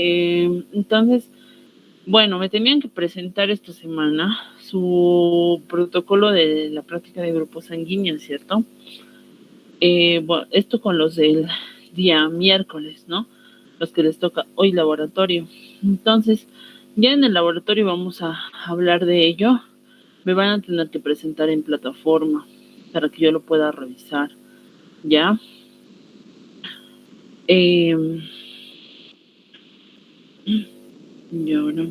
Entonces, bueno, me tenían que presentar esta semana su protocolo de la práctica de grupos sanguíneos, ¿cierto? Bueno, esto con los del día miércoles, ¿no? Los que les toca hoy laboratorio. Entonces, ya en el laboratorio vamos a hablar de ello. Me van a tener que presentar en plataforma para que yo lo pueda revisar, ¿ya? Y ahora...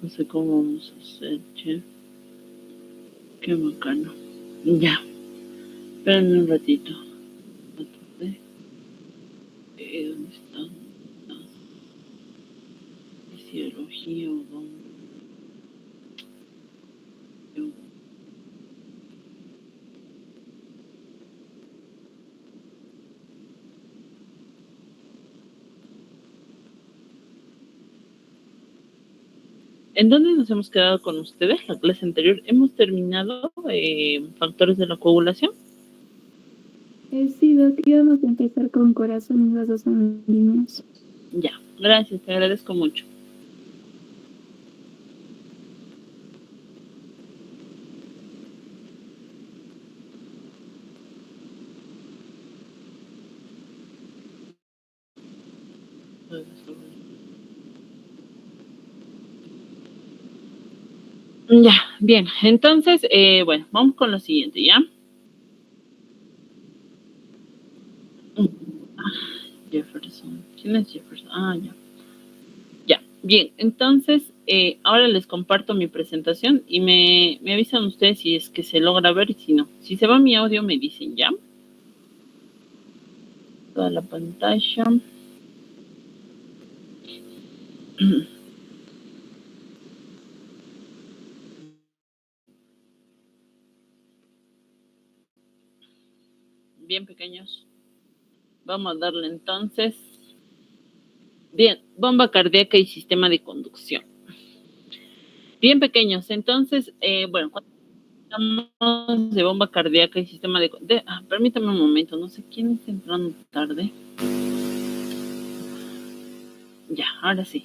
no sé cómo vamos a hacer, che. Qué bacano. Ya. Espérenme un ratito. ¿Dónde está? Fisiología o dónde. ¿En dónde nos hemos quedado con ustedes? La clase anterior hemos terminado factores de la coagulación. Sí, Doc, íbamos a empezar con corazón y vasos sanguíneos. Ya, gracias, te agradezco mucho. Ya, bien, entonces, bueno, vamos con lo siguiente, ¿ya? Jefferson, ¿quién es Jefferson? Ah, ya. Ya, bien, entonces, ahora les comparto mi presentación y me avisan ustedes si es que se logra ver y si no. Si se va mi audio, me dicen, ¿ya? Toda la pantalla. Bien, pequeños. Vamos a darle entonces. Bien, bomba cardíaca y sistema de conducción. Bien, pequeños, entonces, bueno, cuando hablamos de bomba cardíaca y sistema de... permítame un momento, no sé quién está entrando tarde. Ya, ahora sí.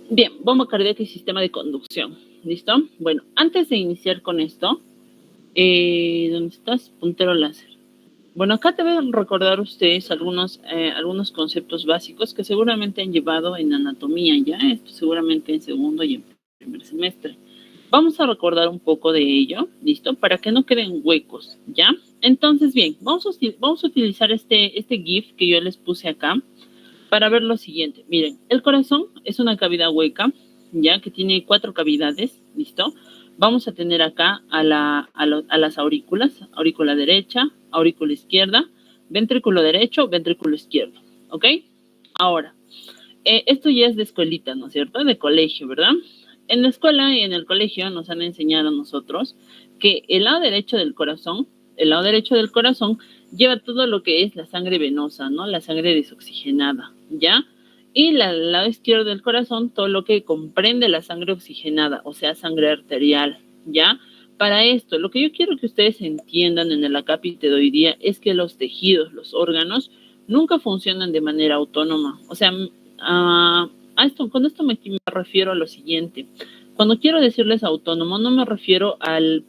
Bien, bomba cardíaca y sistema de conducción. ¿Listo? Bueno, antes de iniciar con esto, ¿dónde estás? Puntero láser. Bueno, acá te voy a recordar ustedes algunos conceptos básicos que seguramente han llevado en anatomía, ¿ya? Esto seguramente en segundo y en primer semestre. Vamos a recordar un poco de ello, ¿listo? Para que no queden huecos, ¿ya? Entonces, bien, vamos a utilizar este GIF que yo les puse acá para ver lo siguiente. Miren, el corazón es una cavidad hueca, ya que tiene 4 cavidades, ¿listo? Vamos a tener acá a las aurículas, aurícula derecha, aurícula izquierda, ventrículo derecho, ventrículo izquierdo, ¿ok? Ahora, esto ya es de escuelita, ¿no es cierto? De colegio, ¿verdad? En la escuela y en el colegio nos han enseñado a nosotros que el lado derecho del corazón lleva todo lo que es la sangre venosa, ¿no? La sangre desoxigenada, ¿ya? Y el lado izquierdo del corazón, todo lo que comprende la sangre oxigenada, o sea, sangre arterial, ¿ya? Para esto, lo que yo quiero que ustedes entiendan en el acápite de hoy día es que los tejidos, los órganos, nunca funcionan de manera autónoma. O sea, con esto me refiero a lo siguiente. Cuando quiero decirles autónomo, no me refiero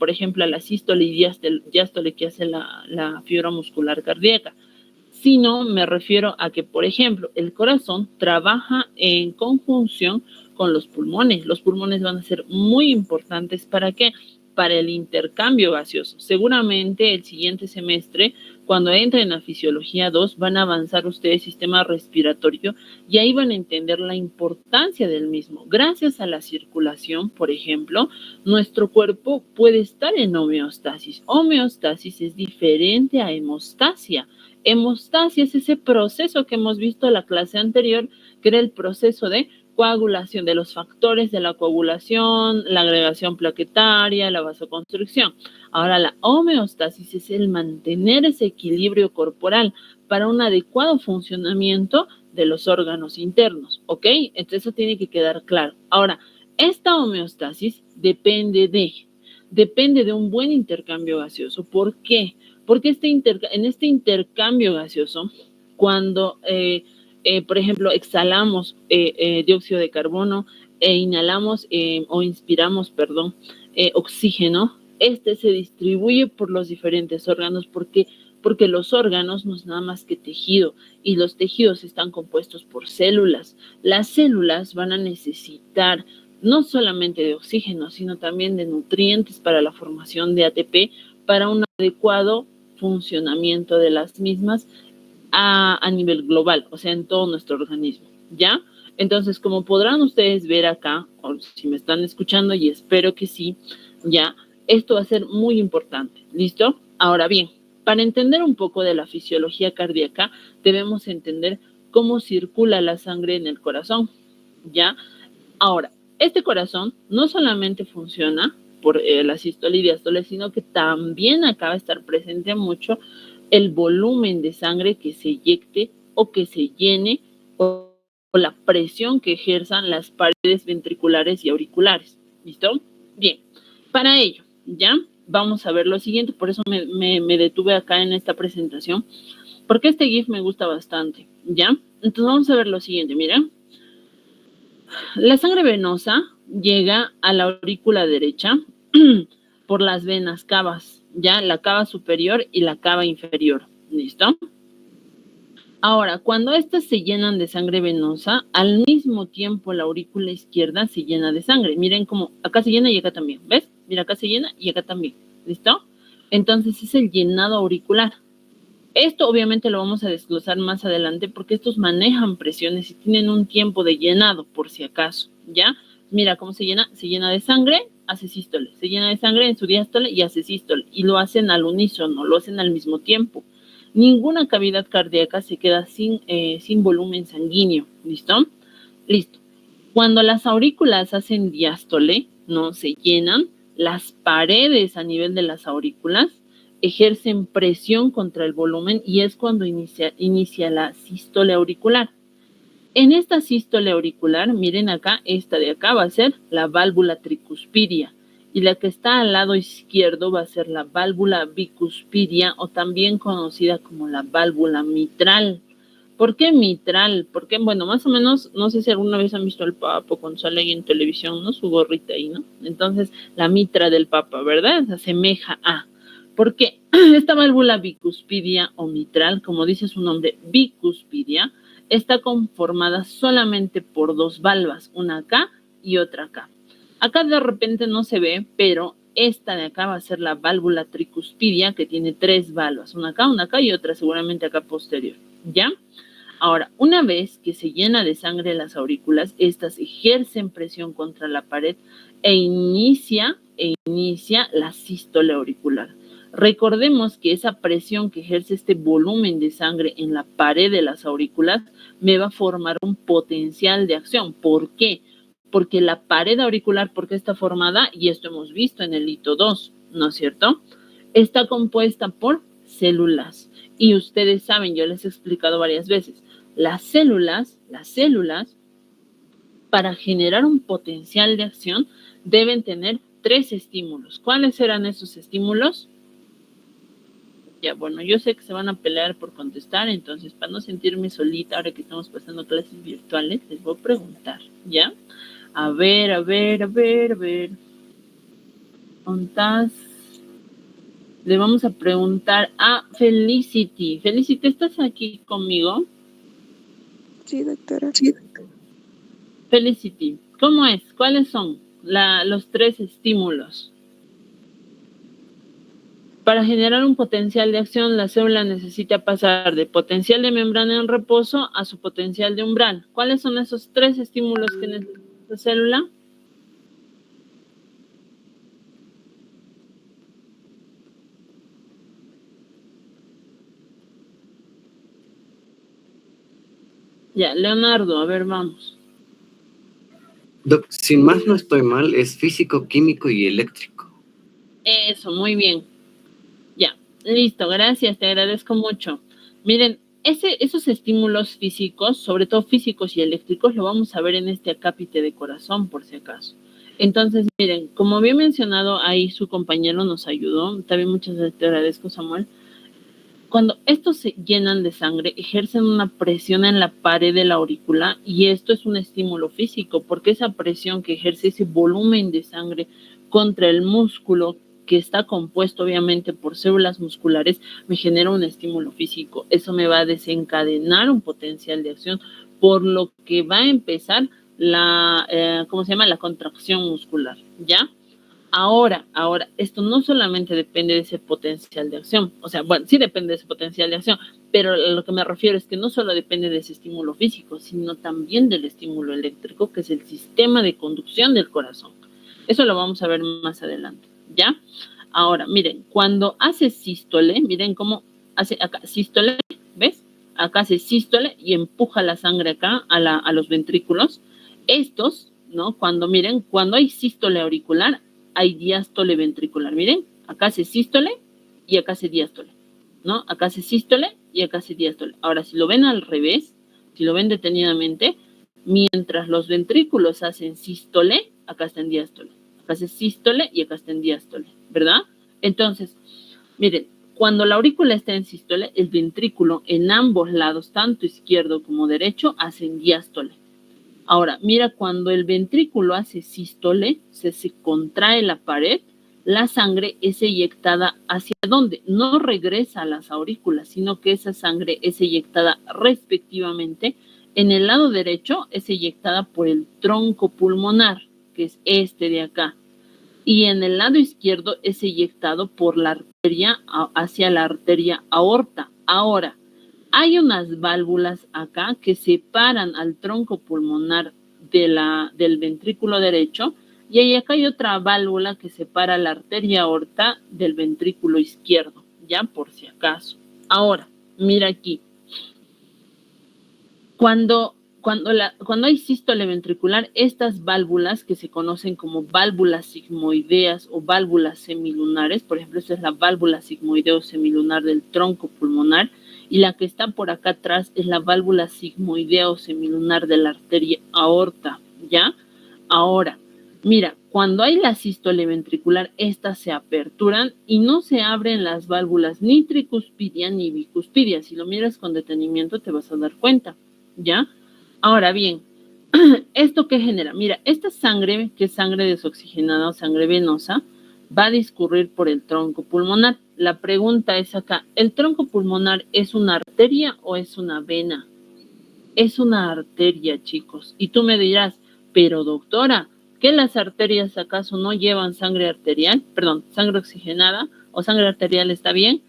por ejemplo, a la sístole y diástole que hace la fibra muscular cardíaca, sino me refiero a que, por ejemplo, el corazón trabaja en conjunción con los pulmones. Los pulmones van a ser muy importantes. ¿Para qué? Para el intercambio gaseoso. Seguramente el siguiente semestre, cuando entren a Fisiología 2, van a avanzar ustedes sistema respiratorio y ahí van a entender la importancia del mismo. Gracias a la circulación, por ejemplo, nuestro cuerpo puede estar en homeostasis. Homeostasis es diferente a hemostasia. Hemostasia es ese proceso que hemos visto en la clase anterior, que era el proceso de coagulación, de los factores de la coagulación, la agregación plaquetaria, la vasoconstricción. Ahora, la homeostasis es el mantener ese equilibrio corporal para un adecuado funcionamiento de los órganos internos, ¿ok? Entonces eso tiene que quedar claro. Ahora, esta homeostasis depende depende de un buen intercambio gaseoso. ¿Por qué? Porque en este intercambio gaseoso, cuando, por ejemplo, exhalamos dióxido de carbono e inhalamos o inspiramos, perdón, oxígeno, este se distribuye por los diferentes órganos porque los órganos no es nada más que tejido y los tejidos están compuestos por células. Las células van a necesitar no solamente de oxígeno, sino también de nutrientes para la formación de ATP para un adecuado funcionamiento de las mismas a nivel global, o sea, en todo nuestro organismo, ¿ya? Entonces, como podrán ustedes ver acá, o si me están escuchando, y espero que sí, ¿ya? Esto va a ser muy importante, ¿listo? Ahora bien, para entender un poco de la fisiología cardíaca, debemos entender cómo circula la sangre en el corazón, ¿ya? Ahora, este corazón no solamente funciona por la sístole y diástole, sino que también acaba de estar presente mucho el volumen de sangre que se eyecte o que se llene o la presión que ejerzan las paredes ventriculares y auriculares. ¿Listo? Bien, para ello, ¿ya? Vamos a ver lo siguiente, por eso me detuve acá en esta presentación, porque este GIF me gusta bastante, ¿ya? Entonces vamos a ver lo siguiente, mira. La sangre venosa llega a la aurícula derecha por las venas cavas, ya la cava superior y la cava inferior. ¿Listo? Ahora, cuando estas se llenan de sangre venosa, al mismo tiempo la aurícula izquierda se llena de sangre. Miren cómo acá se llena y acá también. ¿Ves? Mira, acá se llena y acá también. ¿Listo? Entonces es el llenado auricular. Esto obviamente lo vamos a desglosar más adelante porque estos manejan presiones y tienen un tiempo de llenado por si acaso, ¿ya? Mira cómo se llena de sangre, hace sístole, se llena de sangre en su diástole y hace sístole, y lo hacen al unísono, lo hacen al mismo tiempo. Ninguna cavidad cardíaca se queda sin volumen sanguíneo, ¿listo? Listo. Cuando las aurículas hacen diástole, ¿no? Se llenan, las paredes a nivel de las aurículas ejercen presión contra el volumen y es cuando inicia la sístole auricular. En esta sístole auricular, miren acá, esta de acá va a ser la válvula tricuspidia y la que está al lado izquierdo va a ser la válvula bicuspidia o también conocida como la válvula mitral. ¿Por qué mitral? Porque, bueno, más o menos, no sé si alguna vez han visto al Papa cuando sale ahí en televisión, ¿no? Su gorrita ahí, ¿no? Entonces, la mitra del Papa, ¿verdad? Se asemeja a... Porque esta válvula bicuspidia o mitral, como dice su nombre, bicuspidia, está conformada solamente por dos valvas, una acá y otra acá. Acá de repente no se ve, pero esta de acá va a ser la válvula tricuspidia, que tiene tres valvas, una acá y otra seguramente acá posterior, ¿ya? Ahora, una vez que se llena de sangre las aurículas, estas ejercen presión contra la pared e inicia la sístole auricular. Recordemos que esa presión que ejerce este volumen de sangre en la pared de las aurículas me va a formar un potencial de acción. ¿Por qué? Porque la pared auricular, ¿por qué está formada? Y esto hemos visto en el hito 2, ¿no es cierto? Está compuesta por células. Y ustedes saben, yo les he explicado varias veces, las células, para generar un potencial de acción, deben tener 3 estímulos. ¿Cuáles serán esos estímulos? Ya, bueno, yo sé que se van a pelear por contestar, entonces para no sentirme solita ahora que estamos pasando clases virtuales, les voy a preguntar, ¿ya? A ver. ¿Cuántas? Le vamos a preguntar a Felicity. Felicity, ¿estás aquí conmigo? Sí, doctora. Felicity, ¿cómo es? ¿Cuáles son los 3 estímulos? Para generar un potencial de acción, la célula necesita pasar de potencial de membrana en reposo a su potencial de umbral. ¿Cuáles son esos 3 estímulos que necesita la célula? Ya, Leonardo, a ver, vamos. Doc, si más no estoy mal, es físico, químico y eléctrico. Eso, muy bien. Ya, listo, gracias, te agradezco mucho. Miren, esos estímulos físicos, sobre todo físicos y eléctricos, lo vamos a ver en este acápite de corazón, por si acaso. Entonces, miren, como había mencionado, ahí su compañero nos ayudó. También muchas veces te agradezco, Samuel. Cuando estos se llenan de sangre, ejercen una presión en la pared de la aurícula y esto es un estímulo físico, porque esa presión que ejerce ese volumen de sangre contra el músculo, que está compuesto obviamente por células musculares, me genera un estímulo físico. Eso me va a desencadenar un potencial de acción, por lo que va a empezar la, ¿cómo se llama? La contracción muscular, ¿ya? Ahora, esto no solamente depende de ese potencial de acción, o sea, bueno, sí depende de ese potencial de acción, pero a lo que me refiero es que no solo depende de ese estímulo físico, sino también del estímulo eléctrico, que es el sistema de conducción del corazón. Eso lo vamos a ver más adelante, ¿ya? Ahora, miren, cuando hace sístole, miren cómo hace acá sístole, ¿ves? Acá hace sístole y empuja la sangre acá a los ventrículos. Estos, ¿no? Cuando, miren, cuando hay sístole auricular, hay diástole ventricular. Miren, acá hace sístole y acá hace diástole, ¿no? Acá hace sístole y acá hace diástole. Ahora, si lo ven al revés, si lo ven detenidamente, mientras los ventrículos hacen sístole, acá está en diástole. Acá hace sístole y acá está en diástole, ¿verdad? Entonces, miren, cuando la aurícula está en sístole, el ventrículo en ambos lados, tanto izquierdo como derecho, hacen diástole. Ahora, mira, cuando el ventrículo hace sístole, se contrae la pared, la sangre es eyectada ¿hacia dónde? No regresa a las aurículas, sino que esa sangre es eyectada respectivamente. En el lado derecho es eyectada por el tronco pulmonar, que es este de acá. Y en el lado izquierdo es eyectado por la arteria hacia la arteria aorta. Ahora, hay unas válvulas acá que separan al tronco pulmonar del ventrículo derecho y acá hay otra válvula que separa la arteria aorta del ventrículo izquierdo, ya por si acaso. Ahora, mira aquí. Cuando hay sístole ventricular, estas válvulas que se conocen como válvulas sigmoideas o válvulas semilunares, por ejemplo, esta es la válvula sigmoideo semilunar del tronco pulmonar, y la que está por acá atrás es la válvula sigmoidea o semilunar de la arteria aorta, ¿ya? Ahora, mira, cuando hay la sístole ventricular, estas se aperturan y no se abren las válvulas ni tricuspidia ni bicuspidia. Si lo miras con detenimiento te vas a dar cuenta, ¿ya? Ahora bien, ¿esto qué genera? Mira, esta sangre, que es sangre desoxigenada o sangre venosa, va a discurrir por el tronco pulmonar. La pregunta es acá, ¿el tronco pulmonar es una arteria o es una vena? Es una arteria, chicos. Y tú me dirás, pero doctora, ¿que las arterias acaso no llevan sangre arterial? Perdón, sangre oxigenada o sangre arterial, ¿está bien?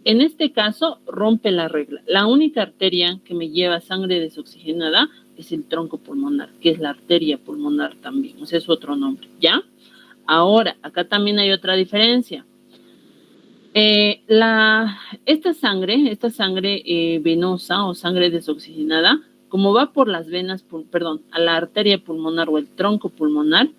En este caso, rompe la regla. La única arteria que me lleva sangre desoxigenada es el tronco pulmonar, que es la arteria pulmonar también. O sea, es otro nombre, ¿ya? Ahora, acá también hay otra diferencia. Esta sangre venosa o sangre desoxigenada, como va por las venas, a la arteria pulmonar o el tronco pulmonar,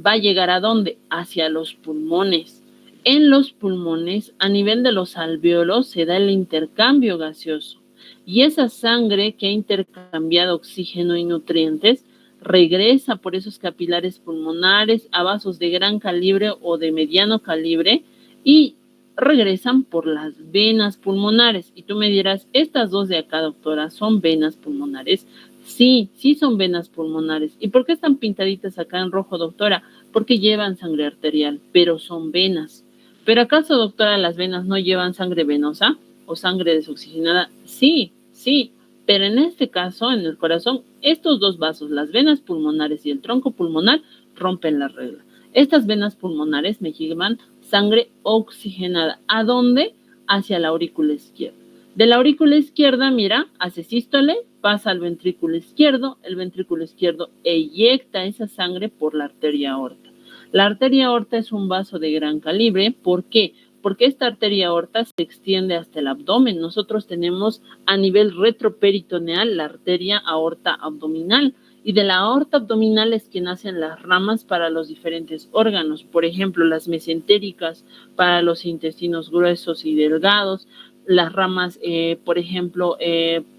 va a llegar ¿a dónde? Hacia los pulmones. En los pulmones, a nivel de los alvéolos, se da el intercambio gaseoso. Y esa sangre que ha intercambiado oxígeno y nutrientes regresa por esos capilares pulmonares a vasos de gran calibre o de mediano calibre y regresan por las venas pulmonares. Y tú me dirás, estas dos de acá, doctora, ¿son venas pulmonares? Sí, sí son venas pulmonares. ¿Y por qué están pintaditas acá en rojo, doctora? Porque llevan sangre arterial, pero son venas. ¿Pero acaso, doctora, las venas no llevan sangre venosa o sangre desoxigenada? Sí, sí, pero en este caso, en el corazón, estos dos vasos, las venas pulmonares y el tronco pulmonar, rompen la regla. Estas venas pulmonares me llevan sangre oxigenada. ¿A dónde? Hacia la aurícula izquierda. De la aurícula izquierda, mira, hace sístole, pasa al ventrículo izquierdo, el ventrículo izquierdo eyecta esa sangre por la arteria aorta. La arteria aorta es un vaso de gran calibre. ¿Por qué? Porque esta arteria aorta se extiende hasta el abdomen. Nosotros tenemos a nivel retroperitoneal la arteria aorta abdominal. Y de la aorta abdominal es que nacen las ramas para los diferentes órganos. Por ejemplo, las mesentéricas para los intestinos gruesos y delgados. Las ramas, por ejemplo,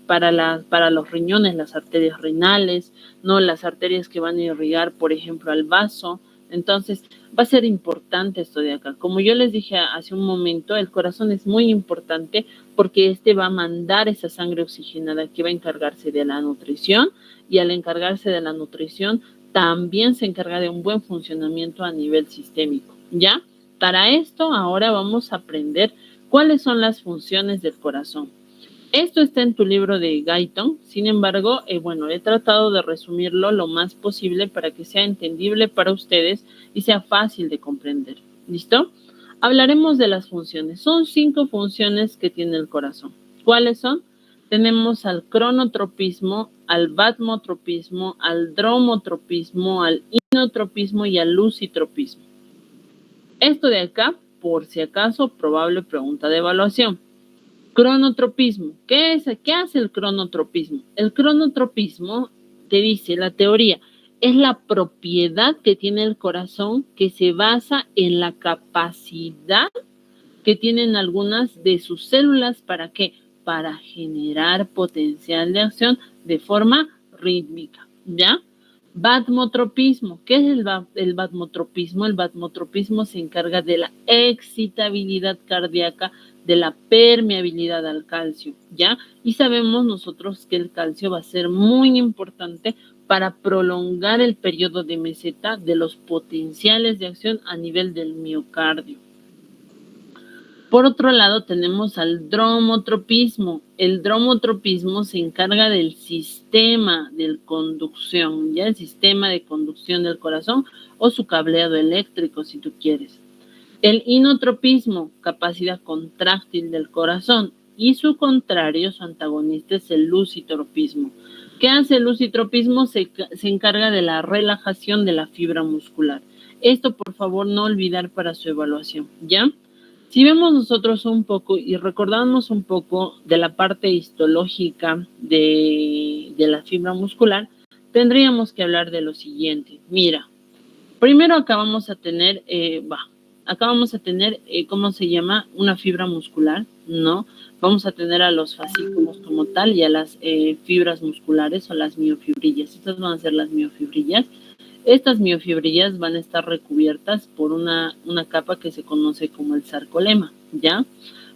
para los riñones, las arterias renales, ¿no? Las arterias que van a irrigar, por ejemplo, al vaso, Entonces, va a ser importante esto de acá. Como yo les dije hace un momento, el corazón es muy importante porque este va a mandar esa sangre oxigenada que va a encargarse de la nutrición, y al encargarse de la nutrición también se encarga de un buen funcionamiento a nivel sistémico, ¿ya? Para esto ahora vamos a aprender cuáles son las funciones del corazón. Esto está en tu libro de Guyton, sin embargo, bueno, he tratado de resumirlo lo más posible para que sea entendible para ustedes y sea fácil de comprender. ¿Listo? Hablaremos de las funciones. Son 5 funciones que tiene el corazón. ¿Cuáles son? Tenemos al cronotropismo, al batmotropismo, al dromotropismo, al inotropismo y al lucitropismo. Esto de acá, por si acaso, probable pregunta de evaluación. Cronotropismo. ¿Qué hace el cronotropismo? El cronotropismo, te dice la teoría, es la propiedad que tiene el corazón que se basa en la capacidad que tienen algunas de sus células. ¿Para qué? Para generar potencial de acción de forma rítmica, ¿ya? Batmotropismo. ¿Qué es el batmotropismo? El batmotropismo se encarga de la excitabilidad cardíaca, de la permeabilidad al calcio, ¿ya? Y sabemos nosotros que el calcio va a ser muy importante para prolongar el periodo de meseta de los potenciales de acción a nivel del miocardio. Por otro lado, tenemos al dromotropismo. El dromotropismo se encarga del sistema de conducción, ya el sistema de conducción del corazón o su cableado eléctrico, si tú quieres. El inotropismo, capacidad contráctil del corazón, y su contrario, su antagonista, es el lucitropismo. ¿Qué hace el lucitropismo? Se encarga de la relajación de la fibra muscular. Esto, por favor, no olvidar para su evaluación, ¿ya? Si vemos nosotros un poco y recordamos un poco de la parte histológica de la fibra muscular, tendríamos que hablar de lo siguiente. Mira, primero acá vamos a tener, ¿cómo se llama? Una fibra muscular, ¿no? Vamos a tener a los fascículos como tal y a las fibras musculares o las miofibrillas. Estas van a ser las miofibrillas. Estas miofibrillas van a estar recubiertas por una capa que se conoce como el sarcolema, ¿ya?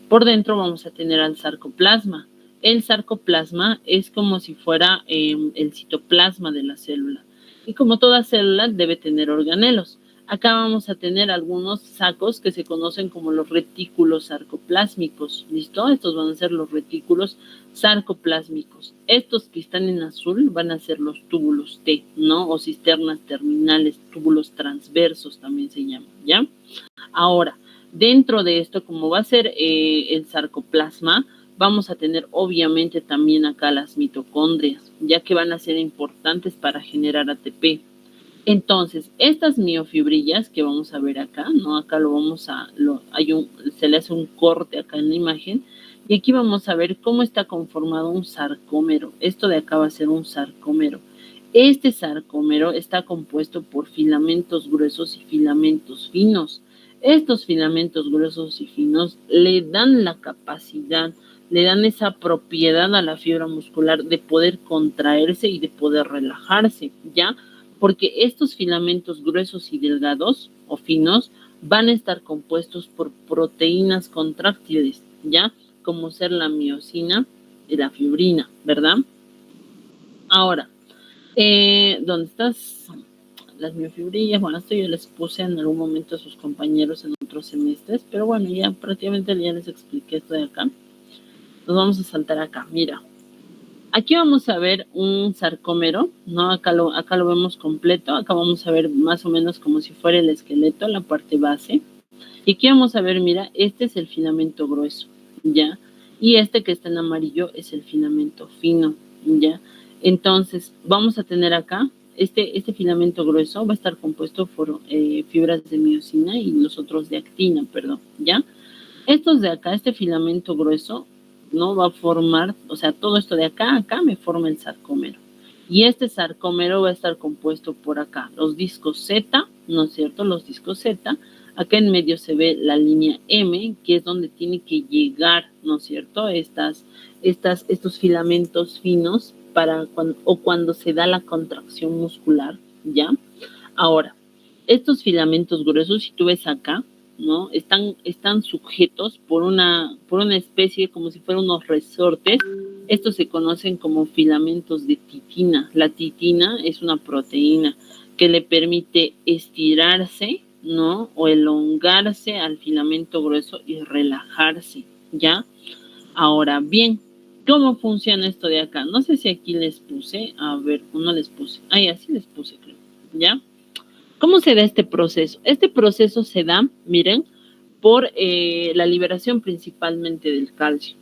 Por dentro vamos a tener al sarcoplasma. El sarcoplasma es como si fuera el citoplasma de la célula. Y como toda célula debe tener organelos. Acá vamos a tener algunos sacos que se conocen como los retículos sarcoplásmicos, ¿listo? Estos van a ser los retículos sarcoplásmicos. Estos que están en azul van a ser los túbulos T, ¿no? O cisternas terminales, túbulos transversos también se llaman, ¿ya? Ahora, dentro de esto, como va a ser el sarcoplasma, vamos a tener obviamente también acá las mitocondrias, ya que van a ser importantes para generar ATP. Entonces, estas miofibrillas que vamos a ver acá, ¿no? Acá se le hace un corte acá en la imagen, y aquí vamos a ver cómo está conformado un sarcómero. Esto de acá va a ser un sarcómero. Este sarcómero está compuesto por filamentos gruesos y filamentos finos. Estos filamentos gruesos y finos le dan la capacidad, le dan esa propiedad a la fibra muscular de poder contraerse y de poder relajarse, ¿ya? Porque estos filamentos gruesos y delgados o finos van a estar compuestos por proteínas contráctiles, ¿ya? Como ser la miosina y la fibrina, ¿verdad? Ahora, ¿dónde estás? Las miofibrillas, bueno, esto yo les puse en algún momento a sus compañeros en otros semestres, pero bueno, ya prácticamente ya les expliqué esto de acá. Nos vamos a saltar acá, mira. Aquí vamos a ver un sarcómero, ¿no? Acá lo vemos completo. Acá vamos a ver más o menos como si fuera el esqueleto, la parte base. Y aquí vamos a ver, mira, este es el filamento grueso, ¿ya? Y este que está en amarillo es el filamento fino, ¿ya? Entonces, vamos a tener acá, este filamento grueso va a estar compuesto por fibras de miosina y los otros de actina, perdón, ¿ya? Estos de acá, este filamento grueso, no va a formar, o sea, todo esto de acá a acá me forma el sarcómero. Y este sarcómero va a estar compuesto por acá, los discos Z, ¿no es cierto? Los discos Z. Acá en medio se ve la línea M, que es donde tiene que llegar, ¿no es cierto? Estos filamentos finos cuando se da la contracción muscular, ¿ya? Ahora, estos filamentos gruesos, si tú ves acá, ¿no? Están sujetos por una especie como si fueran unos resortes. Estos se conocen como filamentos de titina. La titina es una proteína que le permite estirarse, ¿no? O elongarse al filamento grueso y relajarse, ¿ya? Ahora bien, ¿cómo funciona esto de acá? No sé si aquí les puse, a ver, no les puse. Así les puse, creo, ¿ya? ¿Cómo se da este proceso? Este proceso se da, miren, por la liberación principalmente del calcio.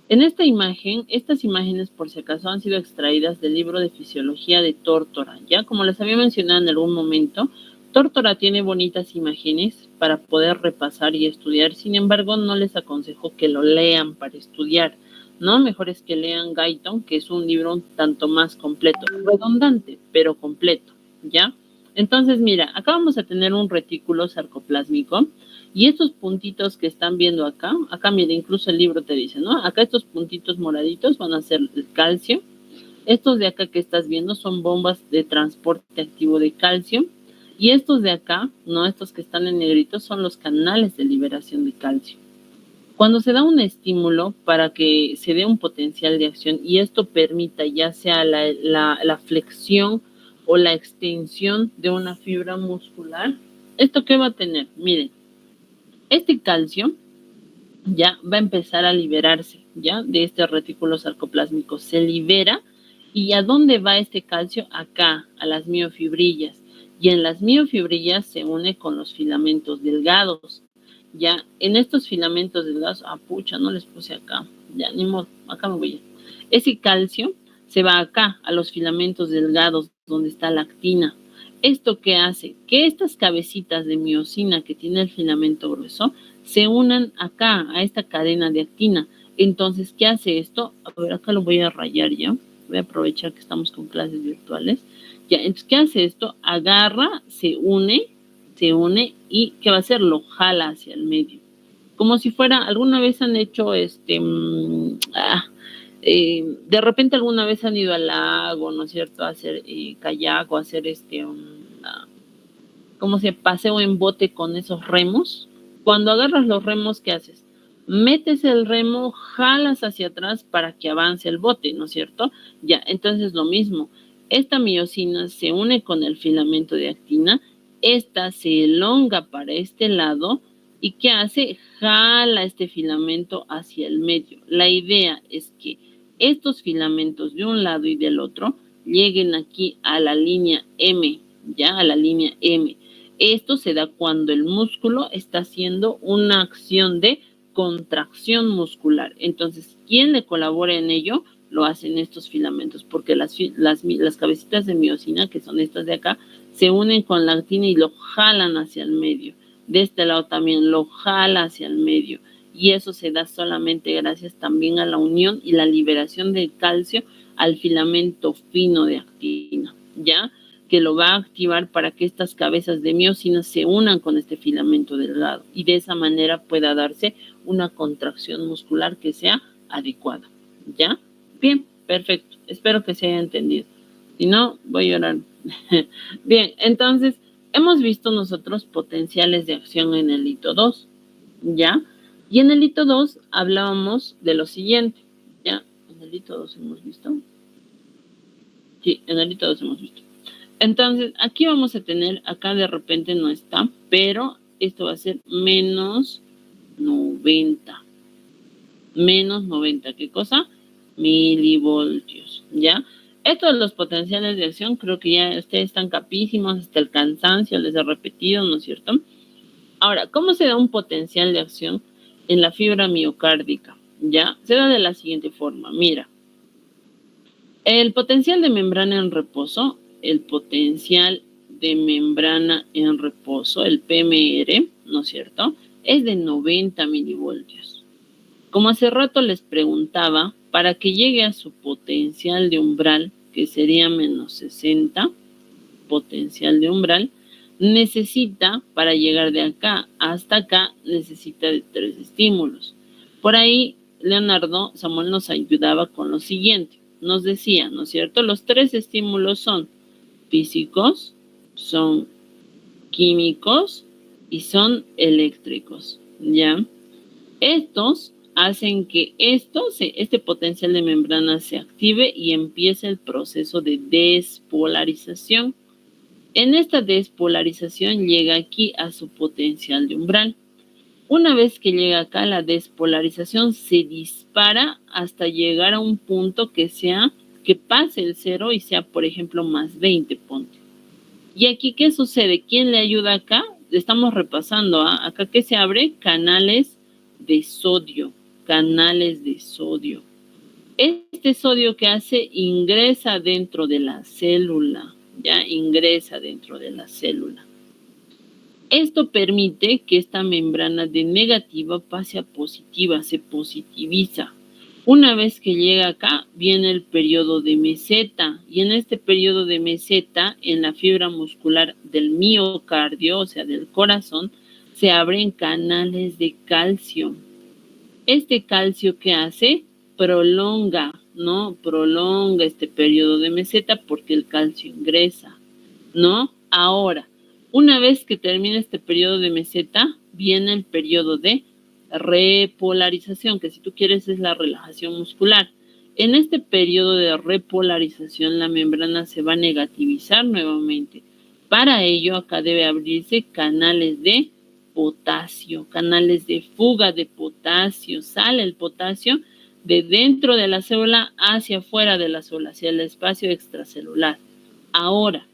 En esta imagen, estas imágenes por si acaso han sido extraídas del libro de Fisiología de Tórtora, ¿ya? Como les había mencionado en algún momento, Tórtora tiene bonitas imágenes para poder repasar y estudiar, sin embargo, no les aconsejo que lo lean para estudiar, ¿no? Mejor es que lean Guyton, que es un libro un tanto más completo, redundante, pero completo, ¿ya? Entonces, mira, acá vamos a tener un retículo sarcoplásmico y estos puntitos que están viendo acá, mira, incluso el libro te dice, ¿no? Acá estos puntitos moraditos van a ser el calcio. Estos de acá que estás viendo son bombas de transporte activo de calcio. Y estos de acá, ¿no? Estos que están en negrito son los canales de liberación de calcio. Cuando se da un estímulo para que se dé un potencial de acción y esto permita ya sea la flexión o la extensión de una fibra muscular, ¿esto qué va a tener? Miren, este calcio ya va a empezar a liberarse, ya, de este retículo sarcoplásmico. Se libera. ¿Y a dónde va este calcio? Acá, a las miofibrillas. Y en las miofibrillas se une con los filamentos delgados. Ya, en estos filamentos delgados, pucha, no les puse acá. Ya, ni modo, acá me voy. Ese calcio se va acá, a los filamentos delgados, donde está la actina. ¿Esto qué hace? Que estas cabecitas de miosina que tiene el filamento grueso se unan acá, a esta cadena de actina. Entonces, ¿qué hace esto? A ver, acá lo voy a rayar ya. Voy a aprovechar que estamos con clases virtuales. Ya, entonces, ¿qué hace esto? Agarra, se une y ¿qué va a hacer? Lo jala hacia el medio. Como si fuera, alguna vez han hecho de repente alguna vez han ido al lago, ¿no es cierto? A hacer kayak o a hacer ¿cómo se paseo en bote con esos remos? Cuando agarras los remos, ¿qué haces? Metes el remo, jalas hacia atrás para que avance el bote, ¿no es cierto? Ya, entonces lo mismo. Esta miosina se une con el filamento de actina, esta se elonga para este lado y ¿qué hace? Jala este filamento hacia el medio. La idea es que estos filamentos de un lado y del otro lleguen aquí a la línea M, ya, a la línea M. Esto se da cuando el músculo está haciendo una acción de contracción muscular. Entonces, ¿quién le colabora en ello? Lo hacen estos filamentos, porque las cabecitas de miosina, que son estas de acá, se unen con la actina y lo jalan hacia el medio. De este lado también lo jala hacia el medio. Y eso se da solamente gracias también a la unión y la liberación del calcio al filamento fino de actina, ¿ya? Que lo va a activar para que estas cabezas de miosina se unan con este filamento delgado y de esa manera pueda darse una contracción muscular que sea adecuada, ¿ya? Bien, perfecto. Espero que se haya entendido. Si no, voy a llorar. Bien, entonces, hemos visto nosotros potenciales de acción en el hito 2, ¿ya? Y en el hito 2 hablábamos de lo siguiente, ¿ya? En el hito 2 hemos visto. Sí, en el hito 2 hemos visto. Entonces, aquí vamos a tener, acá de repente no está, pero esto va a ser menos 90. Menos 90, ¿qué cosa? Milivoltios, ¿ya? Estos los potenciales de acción, creo que ya ustedes están capísimos, hasta el cansancio les he repetido, ¿no es cierto? Ahora, ¿cómo se da un potencial de acción en la fibra miocárdica? ¿Ya? Se da de la siguiente forma, mira. El potencial de membrana en reposo, el PMR, ¿no es cierto? Es de 90 milivoltios. Como hace rato les preguntaba, para que llegue a su potencial de umbral, que sería menos 60, potencial de umbral, necesita, para llegar de acá hasta acá, necesita de 3 estímulos. Por ahí, Leonardo Samuel nos ayudaba con lo siguiente. Nos decía, ¿no es cierto? Los 3 estímulos son físicos, son químicos y son eléctricos, ¿ya? Estos hacen que este potencial de membrana se active y empiece el proceso de despolarización. En esta despolarización llega aquí a su potencial de umbral. Una vez que llega acá, la despolarización se dispara hasta llegar a un punto que pase el 0 y sea, por ejemplo, más 20 puntos. Y aquí, ¿qué sucede? ¿Quién le ayuda acá? Estamos repasando, acá que se abre canales de sodio, canales de sodio. Este sodio que hace ingresa dentro de la célula, ya ingresa dentro de la célula. Esto permite que esta membrana de negativa pase a positiva, se positiviza. Una vez que llega acá, viene el periodo de meseta. Y en este periodo de meseta, en la fibra muscular del miocardio, o sea, del corazón, se abren canales de calcio. Este calcio, ¿qué hace? Prolonga este periodo de meseta porque el calcio ingresa, ¿no? Ahora, una vez que termina este periodo de meseta, viene el periodo de repolarización, que si tú quieres es la relajación muscular. En este periodo de repolarización, la membrana se va a negativizar nuevamente. Para ello, acá debe abrirse canales de potasio, canales de fuga de potasio. Sale el potasio de dentro de la célula hacia afuera de la célula, hacia el espacio extracelular. Ahora,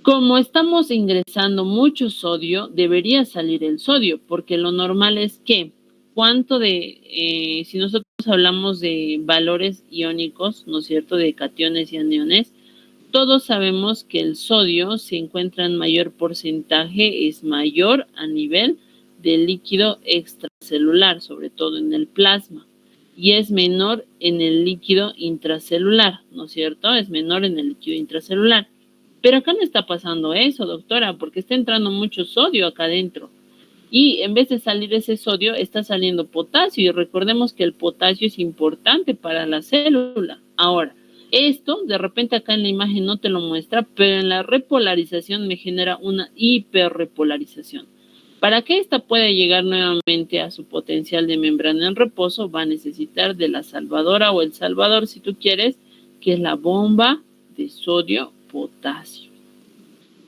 como estamos ingresando mucho sodio, debería salir el sodio, porque lo normal es que si nosotros hablamos de valores iónicos, ¿no es cierto?, de cationes y aniones, todos sabemos que el sodio se encuentra en mayor porcentaje, es mayor a nivel del líquido extracelular, sobre todo en el plasma, y es menor en el líquido intracelular, ¿no es cierto? Es menor en el líquido intracelular. Pero acá no está pasando eso, doctora, porque está entrando mucho sodio acá adentro. Y en vez de salir ese sodio, está saliendo potasio. Y recordemos que el potasio es importante para la célula. Ahora, esto de repente acá en la imagen no te lo muestra, pero en la repolarización me genera una hiperrepolarización. Para que esta pueda llegar nuevamente a su potencial de membrana en reposo, va a necesitar de la salvadora o el salvador, si tú quieres, que es la bomba de sodio-potasio.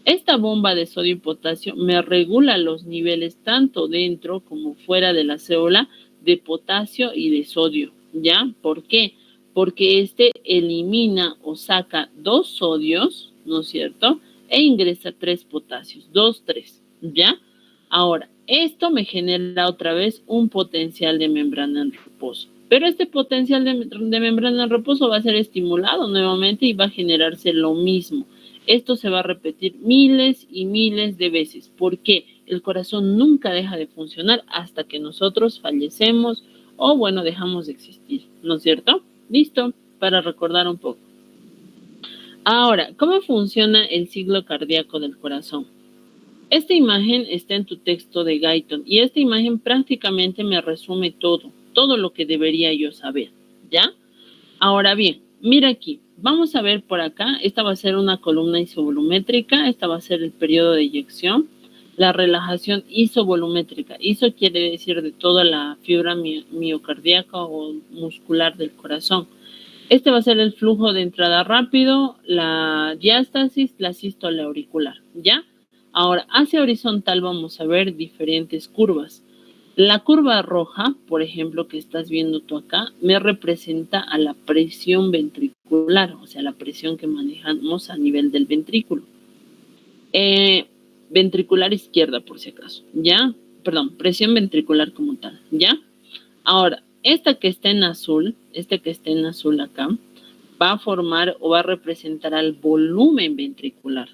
Esta bomba de sodio y potasio me regula los niveles tanto dentro como fuera de la célula de potasio y de sodio, ¿ya? ¿Por qué? Porque este elimina o saca 2 sodios, ¿no es cierto? E ingresa 3 potasios, 2, 3, ¿ya? Ahora, esto me genera otra vez un potencial de membrana en reposo. Pero este potencial de membrana en reposo va a ser estimulado nuevamente y va a generarse lo mismo. Esto se va a repetir miles y miles de veces. ¿Por qué? El corazón nunca deja de funcionar hasta que nosotros fallecemos o, bueno, dejamos de existir, ¿no es cierto? Listo, para recordar un poco. Ahora, ¿cómo funciona el ciclo cardíaco del corazón? Esta imagen está en tu texto de Guyton y esta imagen prácticamente me resume todo lo que debería yo saber, ¿ya? Ahora bien, mira aquí, vamos a ver por acá, esta va a ser una columna isovolumétrica, esta va a ser el periodo de eyección, la relajación isovolumétrica. Iso quiere decir de toda la fibra miocardíaca o muscular del corazón. Este va a ser el flujo de entrada rápido, la diástasis, la sístole auricular, ¿ya? Ahora, hacia horizontal vamos a ver diferentes curvas. La curva roja, por ejemplo, que estás viendo tú acá, me representa a la presión ventricular, o sea, la presión que manejamos a nivel del ventrículo. Ventricular izquierda, por si acaso, ¿ya? Perdón, presión ventricular como tal, ¿ya? Ahora, esta que está en azul acá, va a formar o va a representar al volumen ventricular.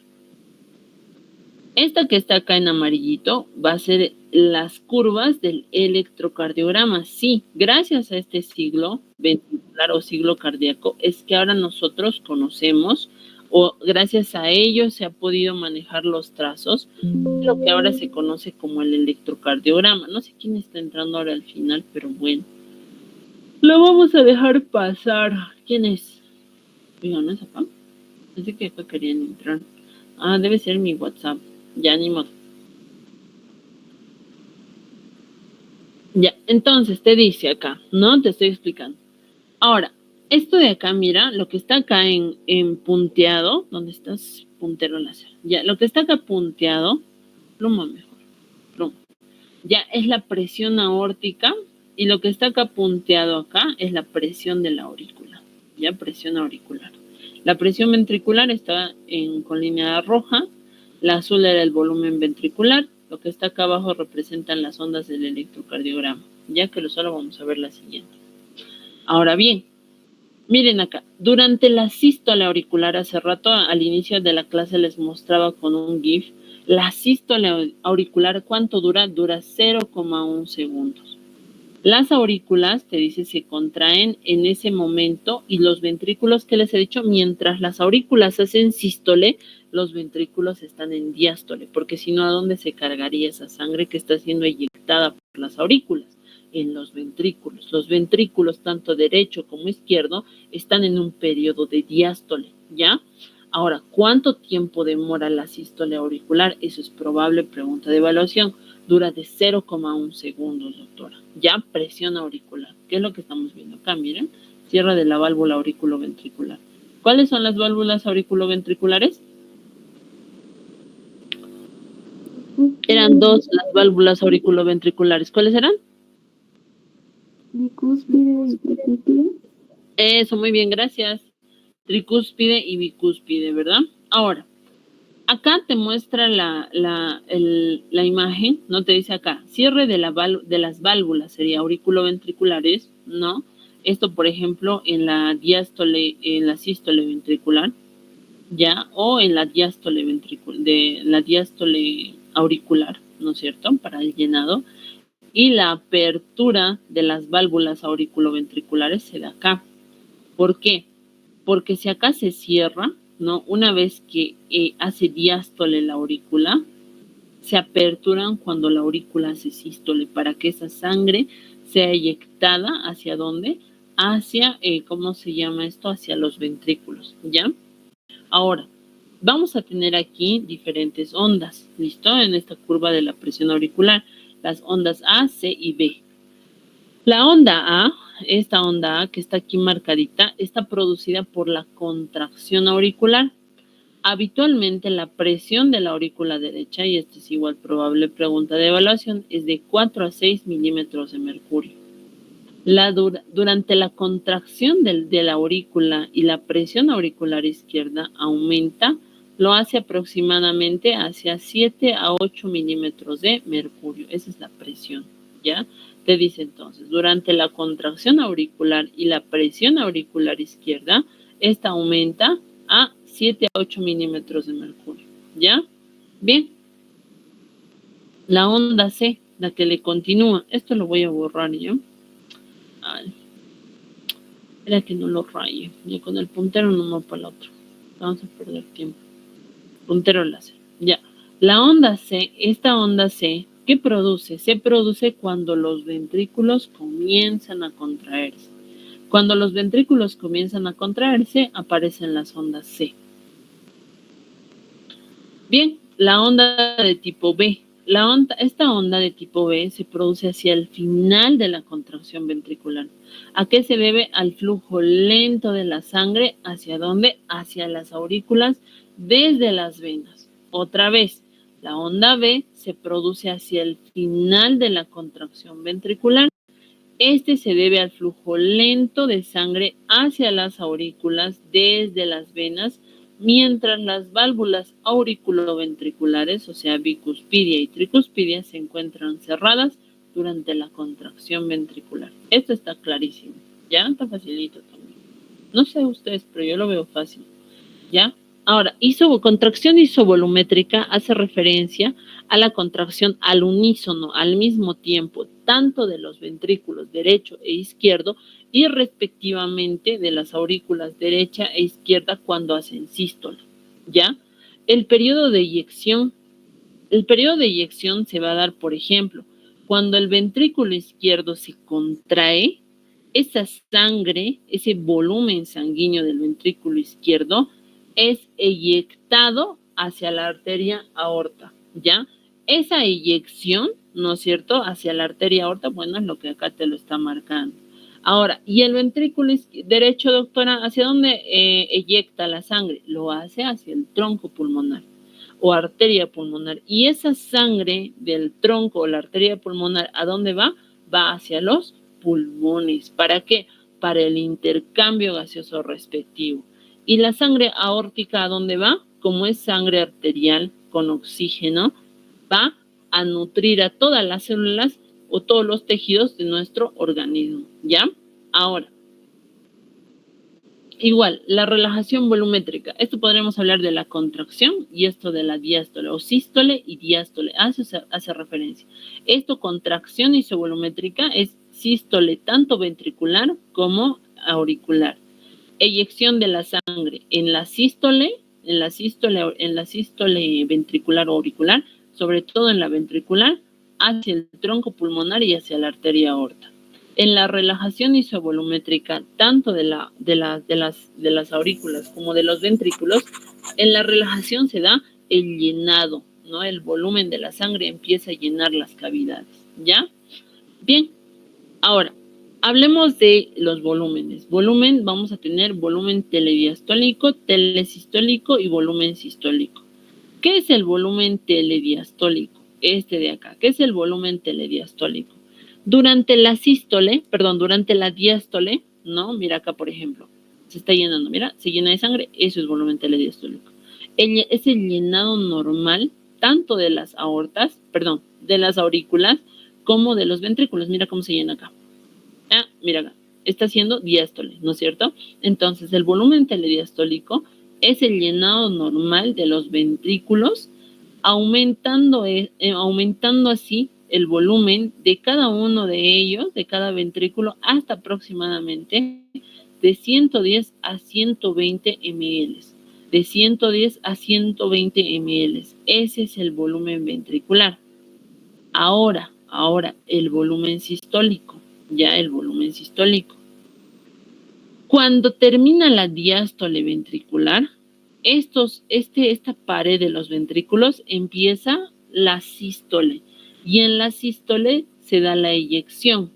Esta que está acá en amarillito va a ser las curvas del electrocardiograma. Sí, gracias a este siglo ventricular o siglo cardíaco es que ahora nosotros conocemos o gracias a ello se ha podido manejar los trazos de lo que ahora se conoce como el electrocardiograma. No sé quién está entrando ahora al final, pero bueno. Lo vamos a dejar pasar. ¿Quién es? Oiga, ¿no es acá? Pensé que acá querían entrar. Ah, debe ser mi WhatsApp. Ya, ni modo. Ya, entonces te dice acá, ¿no? Te estoy explicando. Ahora, esto de acá, mira, lo que está acá en punteado, ¿dónde estás? Puntero láser. Ya, lo que está acá punteado, pluma mejor, pluma. Ya es la presión aórtica y lo que está acá punteado acá es la presión de la aurícula. Ya, presión auricular. La presión ventricular está con línea roja, la azul era el volumen ventricular, lo que está acá abajo representan las ondas del electrocardiograma, ya que solo vamos a ver la siguiente. Ahora bien, miren acá, durante la sístole auricular, hace rato al inicio de la clase les mostraba con un GIF, la sístole auricular, ¿cuánto dura? Dura 0,1 segundos. Las aurículas, te dice, se contraen en ese momento y los ventrículos, que les he dicho, mientras las aurículas hacen sístole, los ventrículos están en diástole, porque si no, ¿a dónde se cargaría esa sangre que está siendo eyectada por las aurículas? En los ventrículos. Los ventrículos, tanto derecho como izquierdo, están en un periodo de diástole, ¿ya? Ahora, ¿cuánto tiempo demora la sístole auricular? Eso es probable pregunta de evaluación. Dura de 0,1 segundos, doctora. Ya, presión auricular. ¿Qué es lo que estamos viendo acá? Miren, cierre de la válvula auriculoventricular. ¿Cuáles son las válvulas auriculoventriculares? Eran dos las válvulas auriculoventriculares. ¿Cuáles eran? Bicúspide y tricúspide. Eso, muy bien, gracias. Tricúspide y bicúspide, ¿verdad? Ahora, acá te muestra la imagen, ¿no? Te dice acá, cierre de las válvulas, sería auriculoventriculares, ¿no? Esto, por ejemplo, en la sístole ventricular, ¿ya? O en la diástole auricular, ¿no es cierto? Para el llenado. Y la apertura de las válvulas auriculoventriculares se da acá. ¿Por qué? Porque si acá se cierra, ¿no? Una vez que hace diástole la aurícula, se aperturan cuando la aurícula hace sístole para que esa sangre sea eyectada ¿hacia dónde? Hacia, ¿cómo se llama esto? Hacia los ventrículos, ¿ya? Ahora, vamos a tener aquí diferentes ondas, ¿listo? En esta curva de la presión auricular, las ondas A, C y B. La onda A, esta onda A que está aquí marcadita, está producida por la contracción auricular. Habitualmente la presión de la aurícula derecha, y esta es igual probable pregunta de evaluación, es de 4 a 6 milímetros de mercurio. Durante la contracción de la aurícula y la presión auricular izquierda aumenta, lo hace aproximadamente hacia 7 a 8 milímetros de mercurio. Esa es la presión, ¿ya? Te dice entonces, durante la contracción auricular y la presión auricular izquierda, esta aumenta a 7 a 8 milímetros de mercurio, ¿ya? Bien. La onda C, la que le continúa. Esto lo voy a borrar yo. Era que no lo raye. Y con el puntero no va para el otro. Vamos a perder tiempo. Puntero láser. Ya. La onda C, esta onda C, ¿qué produce? Se produce cuando los ventrículos comienzan a contraerse. Cuando los ventrículos comienzan a contraerse, aparecen las ondas C. Bien, la onda de tipo B. Esta onda de tipo B se produce hacia el final de la contracción ventricular. ¿A qué se debe? Al flujo lento de la sangre. ¿Hacia dónde? Hacia las aurículas desde las venas. Otra vez, la onda B se produce hacia el final de la contracción ventricular. Este se debe al flujo lento de sangre hacia las aurículas desde las venas, mientras las válvulas auriculoventriculares, o sea, bicuspidia y tricuspidia, se encuentran cerradas durante la contracción ventricular. Esto está clarísimo, ¿ya? Está facilito también. No sé ustedes, pero yo lo veo fácil, ¿ya? Ahora, contracción isovolumétrica hace referencia a la contracción al unísono, al mismo tiempo, tanto de los ventrículos derecho e izquierdo y respectivamente de las aurículas derecha e izquierda cuando hacen sístole, ¿ya? El periodo de eyección se va a dar, por ejemplo, cuando el ventrículo izquierdo se contrae, esa sangre, ese volumen sanguíneo del ventrículo izquierdo es eyectado hacia la arteria aorta, ¿ya? Esa eyección, ¿no es cierto?, hacia la arteria aorta, bueno, es lo que acá te lo está marcando. Ahora, ¿y el ventrículo derecho, doctora? ¿Hacia dónde eyecta la sangre? Lo hace hacia el tronco pulmonar o arteria pulmonar. Y esa sangre del tronco o la arteria pulmonar, ¿a dónde va? Va hacia los pulmones. ¿Para qué? Para el intercambio gaseoso respectivo. ¿Y la sangre aórtica a dónde va? Como es sangre arterial con oxígeno, va a nutrir a todas las células o todos los tejidos de nuestro organismo, ¿ya? Ahora, igual, la relajación volumétrica. Esto podremos hablar de la contracción y esto de la diástole, o sístole y diástole. Hace referencia. Esto, contracción isovolumétrica, es sístole tanto ventricular como auricular. Eyección de la sangre en la sístole ventricular o auricular, sobre todo en la ventricular, hacia el tronco pulmonar y hacia la arteria aorta. En la relajación isovolumétrica, tanto de las aurículas como de los ventrículos, en la relajación se da el llenado, ¿no? El volumen de la sangre empieza a llenar las cavidades, ¿ya? Bien, ahora, hablemos de los volúmenes. Volumen, vamos a tener volumen telediastólico, telesistólico y volumen sistólico. ¿Qué es el volumen telediastólico? Este de acá. ¿Qué es el volumen telediastólico? Durante la diástole, ¿no? Mira acá, por ejemplo, se está llenando, mira, se llena de sangre, eso es volumen telediastólico. Es el llenado normal tanto de las de las aurículas, como de los ventrículos. Mira cómo se llena acá. Mira acá, está haciendo diástole, ¿no es cierto? Entonces, el volumen telediastólico es el llenado normal de los ventrículos, aumentando así el volumen de cada uno de ellos, de cada ventrículo, hasta aproximadamente de 110 a 120 ml. De 110 a 120 ml. Ese es el volumen ventricular. Ahora, el volumen sistólico. Ya el volumen sistólico. Cuando termina la diástole ventricular, esta pared de los ventrículos empieza la sístole. Y en la sístole se da la eyección.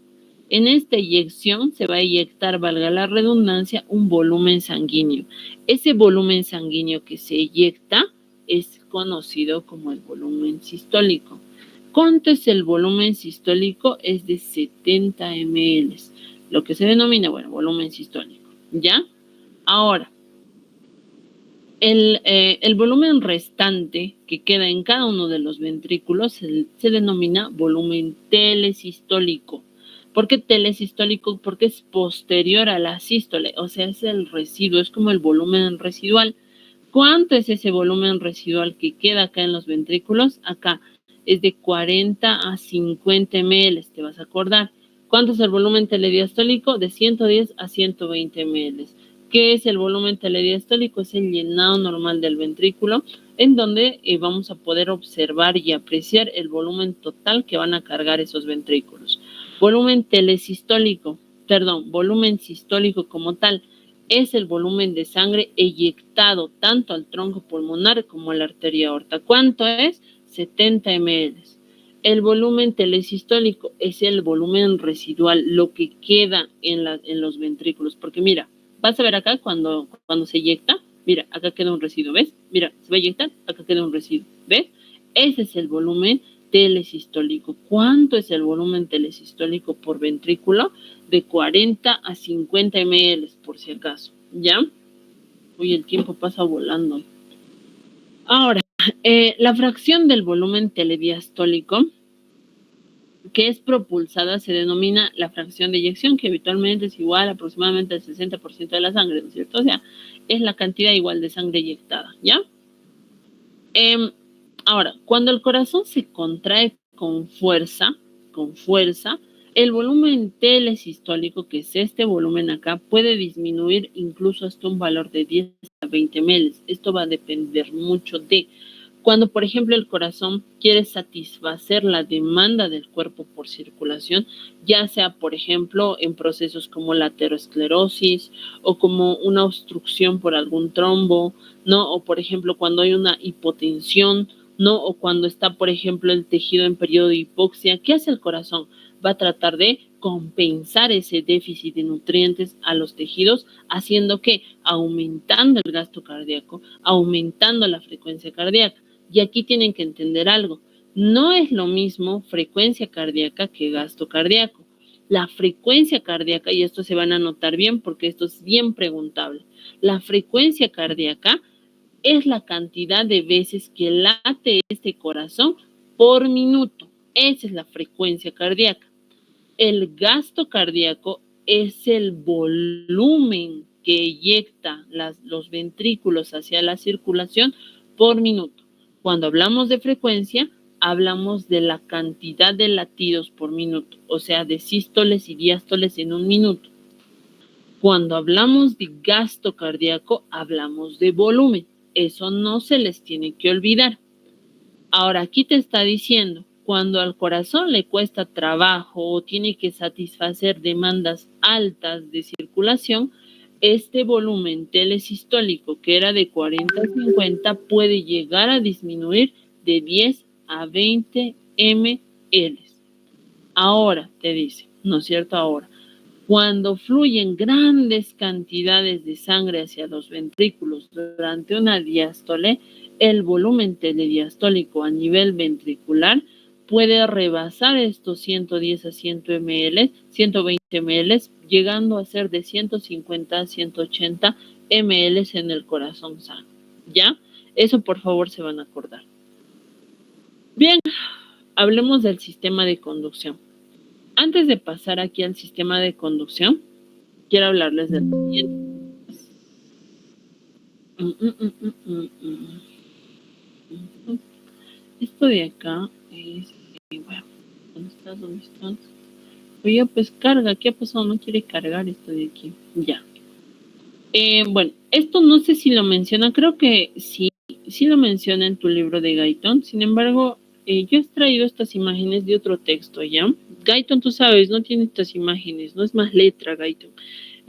En esta eyección se va a eyectar, valga la redundancia, un volumen sanguíneo. Ese volumen sanguíneo que se eyecta es conocido como el volumen sistólico. ¿Cuánto es el volumen sistólico? Es de 70 ml, lo que se denomina, volumen sistólico, ¿ya? Ahora, el volumen restante que queda en cada uno de los ventrículos se denomina volumen telesistólico. ¿Por qué telesistólico? Porque es posterior a la sístole, o sea, es el residuo, es como el volumen residual. ¿Cuánto es ese volumen residual que queda acá en los ventrículos? Acá es de 40 a 50 ml, te vas a acordar. ¿Cuánto es el volumen telediastólico? De 110 a 120 ml. ¿Qué es el volumen telediastólico? Es el llenado normal del ventrículo, en donde vamos a poder observar y apreciar el volumen total que van a cargar esos ventrículos. Volumen sistólico como tal, es el volumen de sangre eyectado tanto al tronco pulmonar como a la arteria aorta. ¿Cuánto es? 70 ml. El volumen telesistólico es el volumen residual, lo que queda en los ventrículos. Porque mira, vas a ver acá cuando se eyecta, mira, acá queda un residuo, ¿ves? Mira, se va a eyectar, acá queda un residuo, ¿ves? Ese es el volumen telesistólico. ¿Cuánto es el volumen telesistólico por ventrículo? De 40 a 50 ml, por si acaso, ¿ya? Uy, el tiempo pasa volando. Ahora, la fracción del volumen telediastólico que es propulsada se denomina la fracción de eyección, que habitualmente es igual aproximadamente al 60% de la sangre, ¿no es cierto? O sea, es la cantidad igual de sangre eyectada, ¿ya? Ahora, cuando el corazón se contrae con fuerza, el volumen telesistólico, que es este volumen acá, puede disminuir incluso hasta un valor de 10 a 20 ml. Esto va a depender mucho de Cuando, por ejemplo, el corazón quiere satisfacer la demanda del cuerpo por circulación, ya sea, por ejemplo, en procesos como la aterosclerosis o como una obstrucción por algún trombo, ¿no? O, por ejemplo, cuando hay una hipotensión, ¿no? O cuando está, por ejemplo, el tejido en periodo de hipoxia, ¿qué hace el corazón? Va a tratar de compensar ese déficit de nutrientes a los tejidos, haciendo que aumentando el gasto cardíaco, aumentando la frecuencia cardíaca. Y aquí tienen que entender algo. No es lo mismo frecuencia cardíaca que gasto cardíaco. La frecuencia cardíaca, y esto se van a notar bien porque esto es bien preguntable, la frecuencia cardíaca es la cantidad de veces que late este corazón por minuto. Esa es la frecuencia cardíaca. El gasto cardíaco es el volumen que eyecta los ventrículos hacia la circulación por minuto. Cuando hablamos de frecuencia, hablamos de la cantidad de latidos por minuto, o sea, de sístoles y diástoles en un minuto. Cuando hablamos de gasto cardíaco, hablamos de volumen. Eso no se les tiene que olvidar. Ahora, aquí te está diciendo, cuando al corazón le cuesta trabajo o tiene que satisfacer demandas altas de circulación, este volumen telesistólico, que era de 40 a 50, puede llegar a disminuir de 10 a 20 ml. Ahora, te dice, ¿no es cierto? Ahora, cuando fluyen grandes cantidades de sangre hacia los ventrículos durante una diástole, el volumen telediastólico a nivel ventricular puede rebasar estos 110 a 100 ml, 120 ml, llegando a ser de 150 a 180 ml en el corazón sano. ¿Ya? Eso por favor se van a acordar. Bien, hablemos del sistema de conducción. Antes de pasar aquí al sistema de conducción, quiero hablarles del siguiente. Esto de acá es... Bueno, ¿dónde estás? ¿Dónde estás? Oye, pues carga. ¿Qué ha pasado? No quiere cargar esto de aquí. Ya. Bueno, esto no sé si lo menciona. Creo que sí lo menciona en tu libro de Guyton. Sin embargo, yo he extraído estas imágenes de otro texto, ¿ya? Guyton, tú sabes, no tiene estas imágenes, no es más letra, Guyton.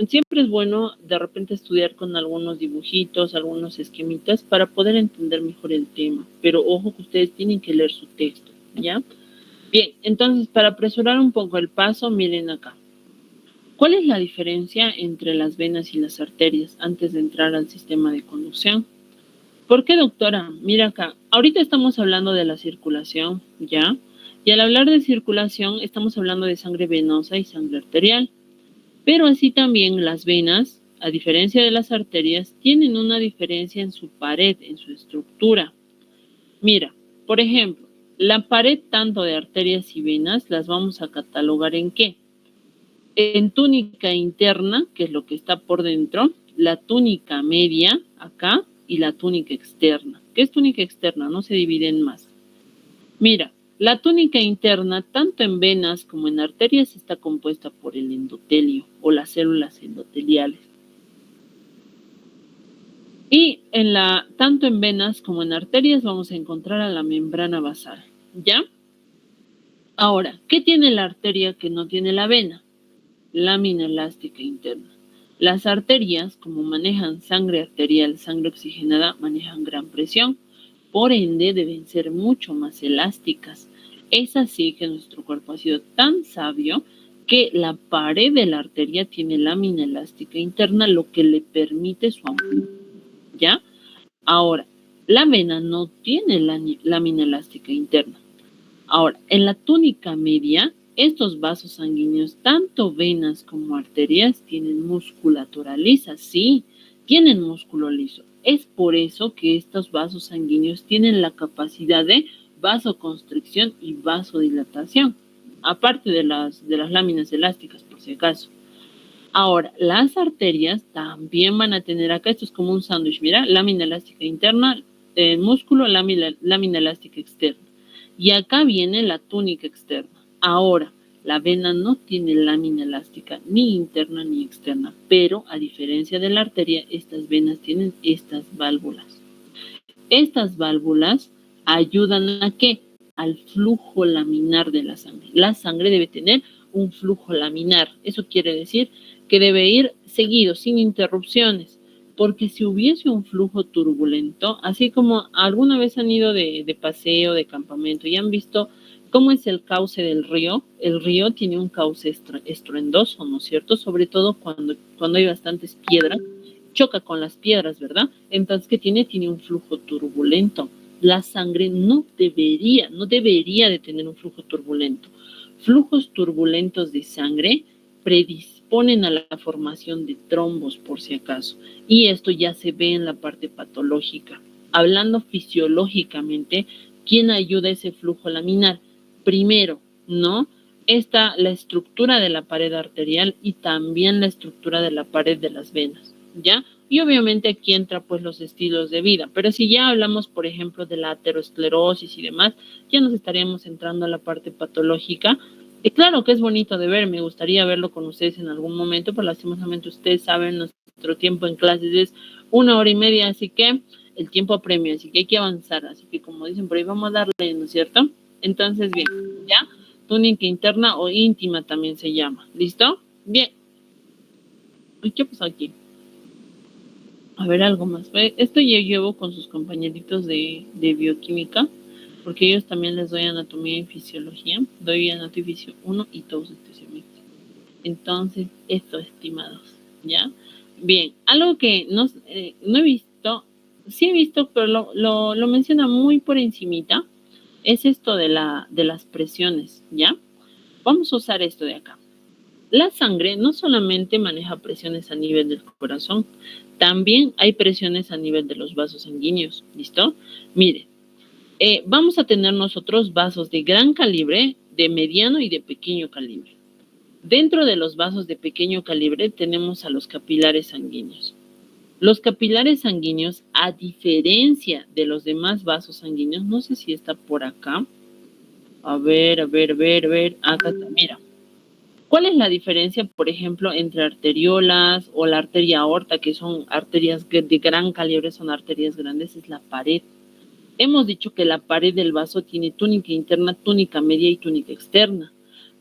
Siempre es bueno de repente estudiar con algunos dibujitos, algunos esquemitas para poder entender mejor el tema. Pero ojo que ustedes tienen que leer su texto, ¿ya? Bien, entonces para apresurar un poco el paso, miren acá. ¿Cuál es la diferencia entre las venas y las arterias antes de entrar al sistema de conducción? ¿Por qué, doctora? Mira acá, ahorita estamos hablando de la circulación, ¿ya? Y al hablar de circulación, estamos hablando de sangre venosa y sangre arterial. Pero así también las venas, a diferencia de las arterias, tienen una diferencia en su pared, en su estructura. Mira, por ejemplo, la pared tanto de arterias y venas las vamos a catalogar ¿en qué? En túnica interna, que es lo que está por dentro, la túnica media, acá, y la túnica externa. ¿Qué es túnica externa? No se divide en más. Mira, la túnica interna, tanto en venas como en arterias, está compuesta por el endotelio o las células endoteliales. Y tanto en venas como en arterias vamos a encontrar a la membrana basal, ¿ya? Ahora, ¿qué tiene la arteria que no tiene la vena? Lámina elástica interna. Las arterias, como manejan sangre arterial, sangre oxigenada, manejan gran presión, por ende deben ser mucho más elásticas. Es así que nuestro cuerpo ha sido tan sabio que la pared de la arteria tiene lámina elástica interna, lo que le permite su amplitud, ¿ya? Ahora, la vena no tiene lámina elástica interna. Ahora, en la túnica media, estos vasos sanguíneos, tanto venas como arterias, tienen musculatura lisa. Sí, tienen músculo liso. Es por eso que estos vasos sanguíneos tienen la capacidad de vasoconstricción y vasodilatación, aparte de las láminas elásticas, por si acaso. Ahora, las arterias también van a tener acá, esto es como un sándwich, mira, lámina elástica interna, músculo, lámina elástica externa. Y acá viene la túnica externa. Ahora, la vena no tiene lámina elástica ni interna ni externa, pero a diferencia de la arteria, estas venas tienen estas válvulas. Estas válvulas ¿Ayudan a qué? Al flujo laminar de la sangre. La sangre debe tener un flujo laminar. Eso quiere decir que debe ir seguido, sin interrupciones. Porque si hubiese un flujo turbulento, así como alguna vez han ido de paseo, de campamento, y han visto cómo es el cauce del río, el río tiene un cauce estruendoso, ¿no es cierto? Sobre todo cuando hay bastantes piedras, choca con las piedras, ¿verdad? Entonces, ¿qué tiene? Tiene un flujo turbulento. La sangre no debería de tener un flujo turbulento. Flujos turbulentos de sangre predisponen a la formación de trombos, por si acaso, y esto ya se ve en la parte patológica. Hablando fisiológicamente, ¿quién ayuda a ese flujo laminar? Primero, ¿no? Está la estructura de la pared arterial y también la estructura de la pared de las venas, ¿ya? Y obviamente aquí entra pues los estilos de vida, pero si ya hablamos, por ejemplo, de la aterosclerosis y demás, ya nos estaríamos entrando a la parte patológica. Y claro que es bonito de ver, me gustaría verlo con ustedes en algún momento, pero lastimosamente ustedes saben, nuestro tiempo en clases es 1 hora y media, así que el tiempo apremia, así que hay que avanzar, así que como dicen por ahí, vamos a darle, ¿no es cierto? Entonces, bien, ¿ya? Túnica interna o íntima también se llama, ¿listo? Bien. ¿Y qué pasó aquí? A ver, algo más. Esto yo llevo con sus compañeritos de bioquímica, porque ellos también les doy anatomía y fisiología. Doy anatomía y fisio 1 y todos este semestre. Entonces, esto, estimados, ¿ya? Bien, algo que no he visto, sí he visto, pero lo menciona muy por encimita, es esto de las presiones, ¿ya? Vamos a usar esto de acá. La sangre no solamente maneja presiones a nivel del corazón, también hay presiones a nivel de los vasos sanguíneos, ¿listo? Miren, vamos a tener nosotros vasos de gran calibre, de mediano y de pequeño calibre. Dentro de los vasos de pequeño calibre tenemos a los capilares sanguíneos. Los capilares sanguíneos, a diferencia de los demás vasos sanguíneos, no sé si está por acá. A ver, acá está, mira. ¿Cuál es la diferencia, por ejemplo, entre arteriolas o la arteria aorta, que son arterias de gran calibre, son arterias grandes? Es la pared. Hemos dicho que la pared del vaso tiene túnica interna, túnica media y túnica externa.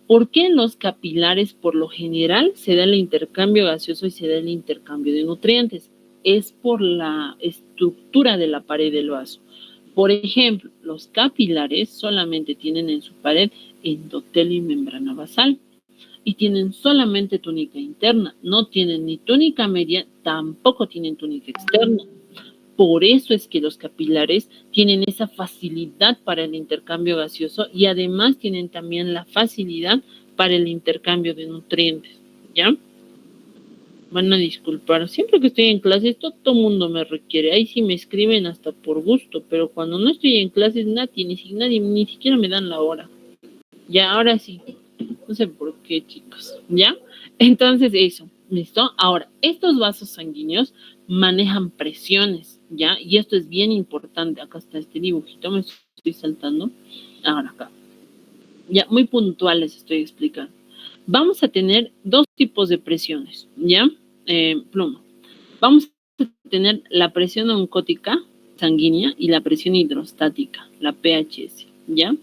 ¿Por qué en los capilares, por lo general, se da el intercambio gaseoso y se da el intercambio de nutrientes? Es por la estructura de la pared del vaso. Por ejemplo, los capilares solamente tienen en su pared endotelio y membrana basal y tienen solamente túnica interna, no tienen ni túnica media, tampoco tienen túnica externa. Por eso es que los capilares tienen esa facilidad para el intercambio gaseoso y además tienen también la facilidad para el intercambio de nutrientes, ¿ya? Van a disculpar, siempre que estoy en clases todo mundo me requiere, ahí sí me escriben hasta por gusto, pero cuando no estoy en clases nadie ni siquiera me dan la hora. Ya, ahora sí. No sé por qué, chicos, ¿ya? Entonces, eso, ¿listo? Ahora, estos vasos sanguíneos manejan presiones, ¿ya? Y esto es bien importante. Acá está este dibujito, me estoy saltando. Ahora acá. Ya, muy puntual les estoy explicando. Vamos a tener dos tipos de presiones, ¿ya? Pluma. Vamos a tener la presión oncótica sanguínea y la presión hidrostática, la PHS, ¿ya?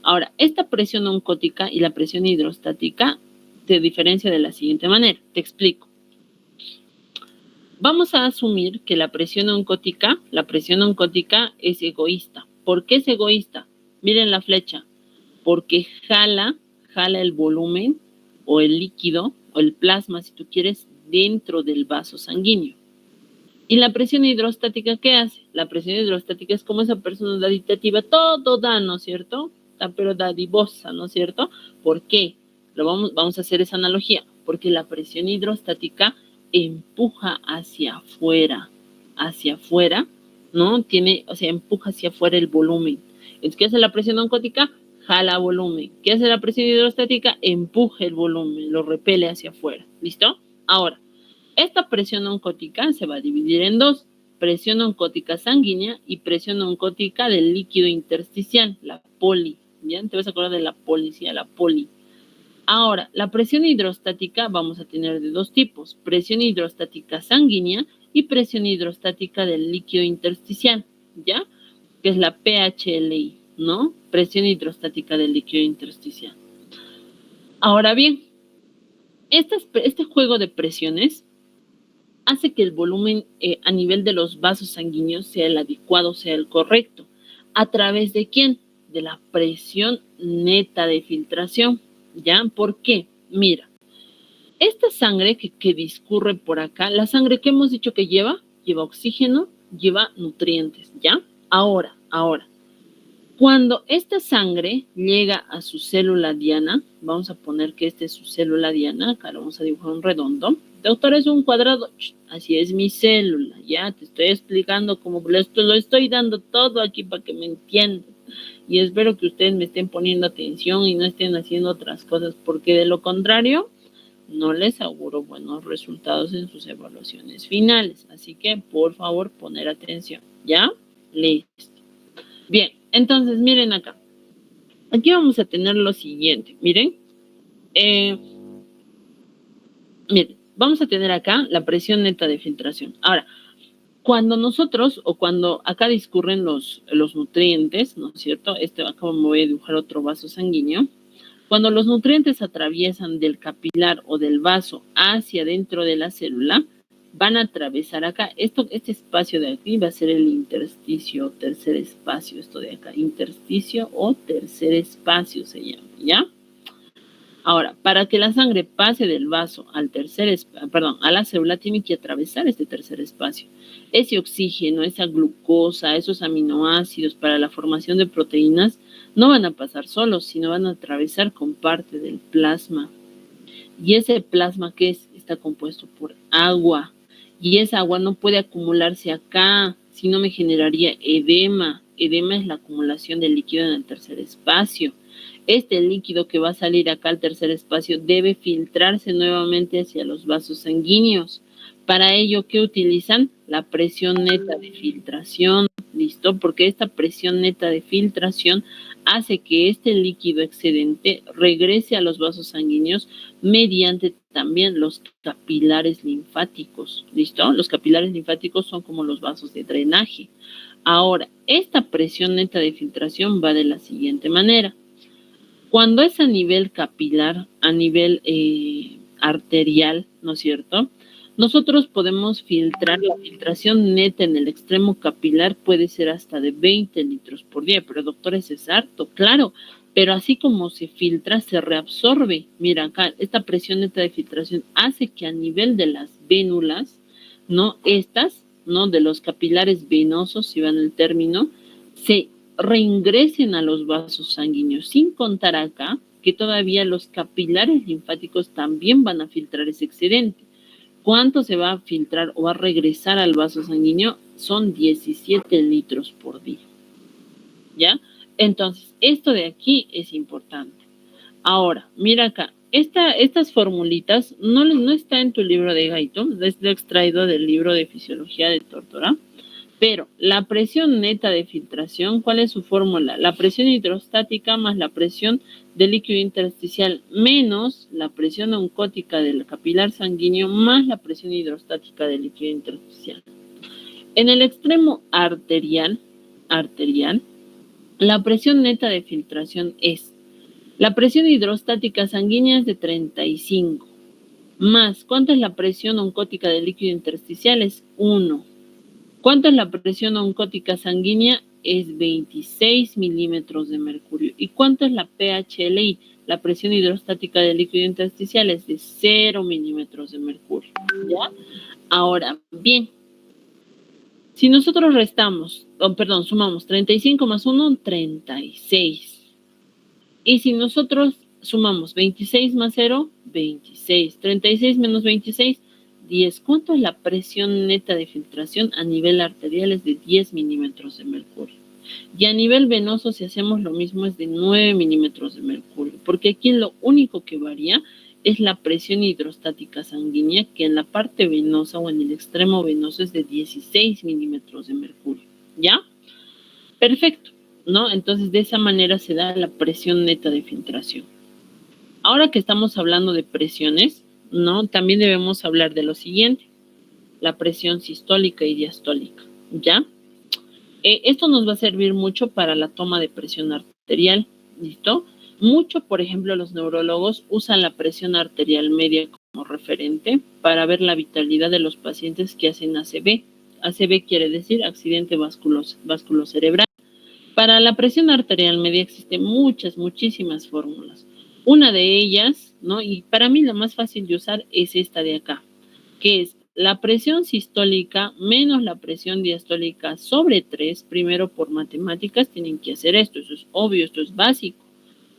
Ahora, esta presión oncótica y la presión hidrostática se diferencia de la siguiente manera. Te explico. Vamos a asumir que la presión oncótica es egoísta. ¿Por qué es egoísta? Miren la flecha. Porque jala el volumen o el líquido o el plasma, si tú quieres, dentro del vaso sanguíneo. ¿Y la presión hidrostática qué hace? La presión hidrostática es como esa persona daditativa, todo da, ¿no es cierto? Pero dadivosa, ¿no es cierto? ¿Por qué? Vamos a hacer esa analogía. Porque la presión hidrostática empuja hacia afuera, ¿no? Empuja hacia afuera el volumen. Entonces, ¿qué hace la presión oncótica? Jala volumen. ¿Qué hace la presión hidrostática? Empuja el volumen, lo repele hacia afuera. ¿Listo? Ahora, esta presión oncótica se va a dividir en dos. Presión oncótica sanguínea y presión oncótica del líquido intersticial, la poli. ¿Ya? Te vas a acordar de la policía, la poli. Ahora, la presión hidrostática vamos a tener de dos tipos. Presión hidrostática sanguínea y presión hidrostática del líquido intersticial. ¿Ya? que es la PHLI, ¿no? Presión hidrostática del líquido intersticial. Ahora bien, este juego de presiones hace que el volumen a nivel de los vasos sanguíneos sea el adecuado, sea el correcto. ¿A través de quién? De la presión neta de filtración. ¿Ya? ¿Por qué? Mira, esta sangre que discurre por acá, la sangre que hemos dicho que lleva oxígeno, lleva nutrientes, ¿ya? Ahora, cuando esta sangre llega a su célula diana, vamos a poner que esta es su célula diana, acá lo vamos a dibujar un redondo. Doctor, es un cuadrado, así es mi célula, ya te estoy explicando cómo lo estoy dando todo aquí para que me entiendan. Y espero que ustedes me estén poniendo atención y no estén haciendo otras cosas, porque de lo contrario, no les auguro buenos resultados en sus evaluaciones finales. Así que, por favor, poner atención, ¿ya? Listo. Bien, entonces, miren acá. Aquí vamos a tener lo siguiente, miren. Miren, vamos a tener acá la presión neta de filtración. Ahora, cuando nosotros, o cuando acá discurren los nutrientes, ¿no es cierto? Acá me voy a dibujar otro vaso sanguíneo. Cuando los nutrientes atraviesan del capilar o del vaso hacia dentro de la célula, van a atravesar acá. Este espacio de aquí va a ser el intersticio o tercer espacio, esto de acá. Intersticio o tercer espacio se llama, ¿ya? Ahora, para que la sangre pase del vaso a la célula, tiene que atravesar este tercer espacio. Ese oxígeno, esa glucosa, esos aminoácidos para la formación de proteínas no van a pasar solos, sino van a atravesar con parte del plasma. Y ese plasma, ¿qué es? Está compuesto por agua. Y esa agua no puede acumularse acá, sino me generaría edema. Edema es la acumulación de líquido en el tercer espacio. Este líquido que va a salir acá al tercer espacio debe filtrarse nuevamente hacia los vasos sanguíneos. Para ello, ¿qué utilizan? La presión neta de filtración, ¿listo? Porque esta presión neta de filtración hace que este líquido excedente regrese a los vasos sanguíneos mediante también los capilares linfáticos, ¿listo? Los capilares linfáticos son como los vasos de drenaje. Ahora, esta presión neta de filtración va de la siguiente manera. Cuando es a nivel capilar, a nivel arterial, ¿no es cierto? Nosotros podemos filtrar, la filtración neta en el extremo capilar puede ser hasta de 20 litros por día, pero doctor, ¿eso es harto? Claro, pero así como se filtra, se reabsorbe. Mira acá, esta presión neta de filtración hace que a nivel de las vénulas, ¿no? Estas, ¿no? De los capilares venosos, si van el término, se reingresen a los vasos sanguíneos, sin contar acá que todavía los capilares linfáticos también van a filtrar ese excedente. ¿Cuánto se va a filtrar o va a regresar al vaso sanguíneo? Son 17 litros por día, ¿ya? Entonces, esto de aquí es importante. Ahora, mira acá, estas formulitas no está en tu libro de Gaito, es extraído del libro de Fisiología de Tórtora. Pero la presión neta de filtración, ¿cuál es su fórmula? La presión hidrostática más la presión del líquido intersticial menos la presión oncótica del capilar sanguíneo más la presión hidrostática del líquido intersticial. En el extremo arterial, la presión neta de filtración es la presión hidrostática sanguínea es de 35 más, ¿cuánto es la presión oncótica del líquido intersticial? Es 1. ¿Cuánto es la presión oncótica sanguínea? Es 26 milímetros de mercurio. ¿Y cuánto es la PHLI? La presión hidrostática del líquido intersticial es de 0 milímetros de mercurio. ¿Ya? Ahora, bien, si nosotros sumamos 35 más 1, 36. Y si nosotros sumamos 26 más 0, 26. 36 menos 26, 10. ¿Cuánto es la presión neta de filtración? A nivel arterial es de 10 milímetros de mercurio. Y a nivel venoso, si hacemos lo mismo, es de 9 milímetros de mercurio. Porque aquí lo único que varía es la presión hidrostática sanguínea, que en la parte venosa o en el extremo venoso es de 16 milímetros de mercurio. ¿Ya? Perfecto, ¿no? Entonces, de esa manera se da la presión neta de filtración. Ahora que estamos hablando de presiones, ¿no? También debemos hablar de lo siguiente, la presión sistólica y diastólica, ¿ya? Esto nos va a servir mucho para la toma de presión arterial, ¿listo? Mucho, por ejemplo, los neurólogos usan la presión arterial media como referente para ver la vitalidad de los pacientes que hacen ACV. ACV quiere decir accidente vasculocerebral. Para la presión arterial media existen muchísimas fórmulas. Una de ellas, ¿no? Y para mí la más fácil de usar es esta de acá, que es la presión sistólica menos la presión diastólica sobre 3. Primero, por matemáticas tienen que hacer esto, eso es obvio, esto es básico.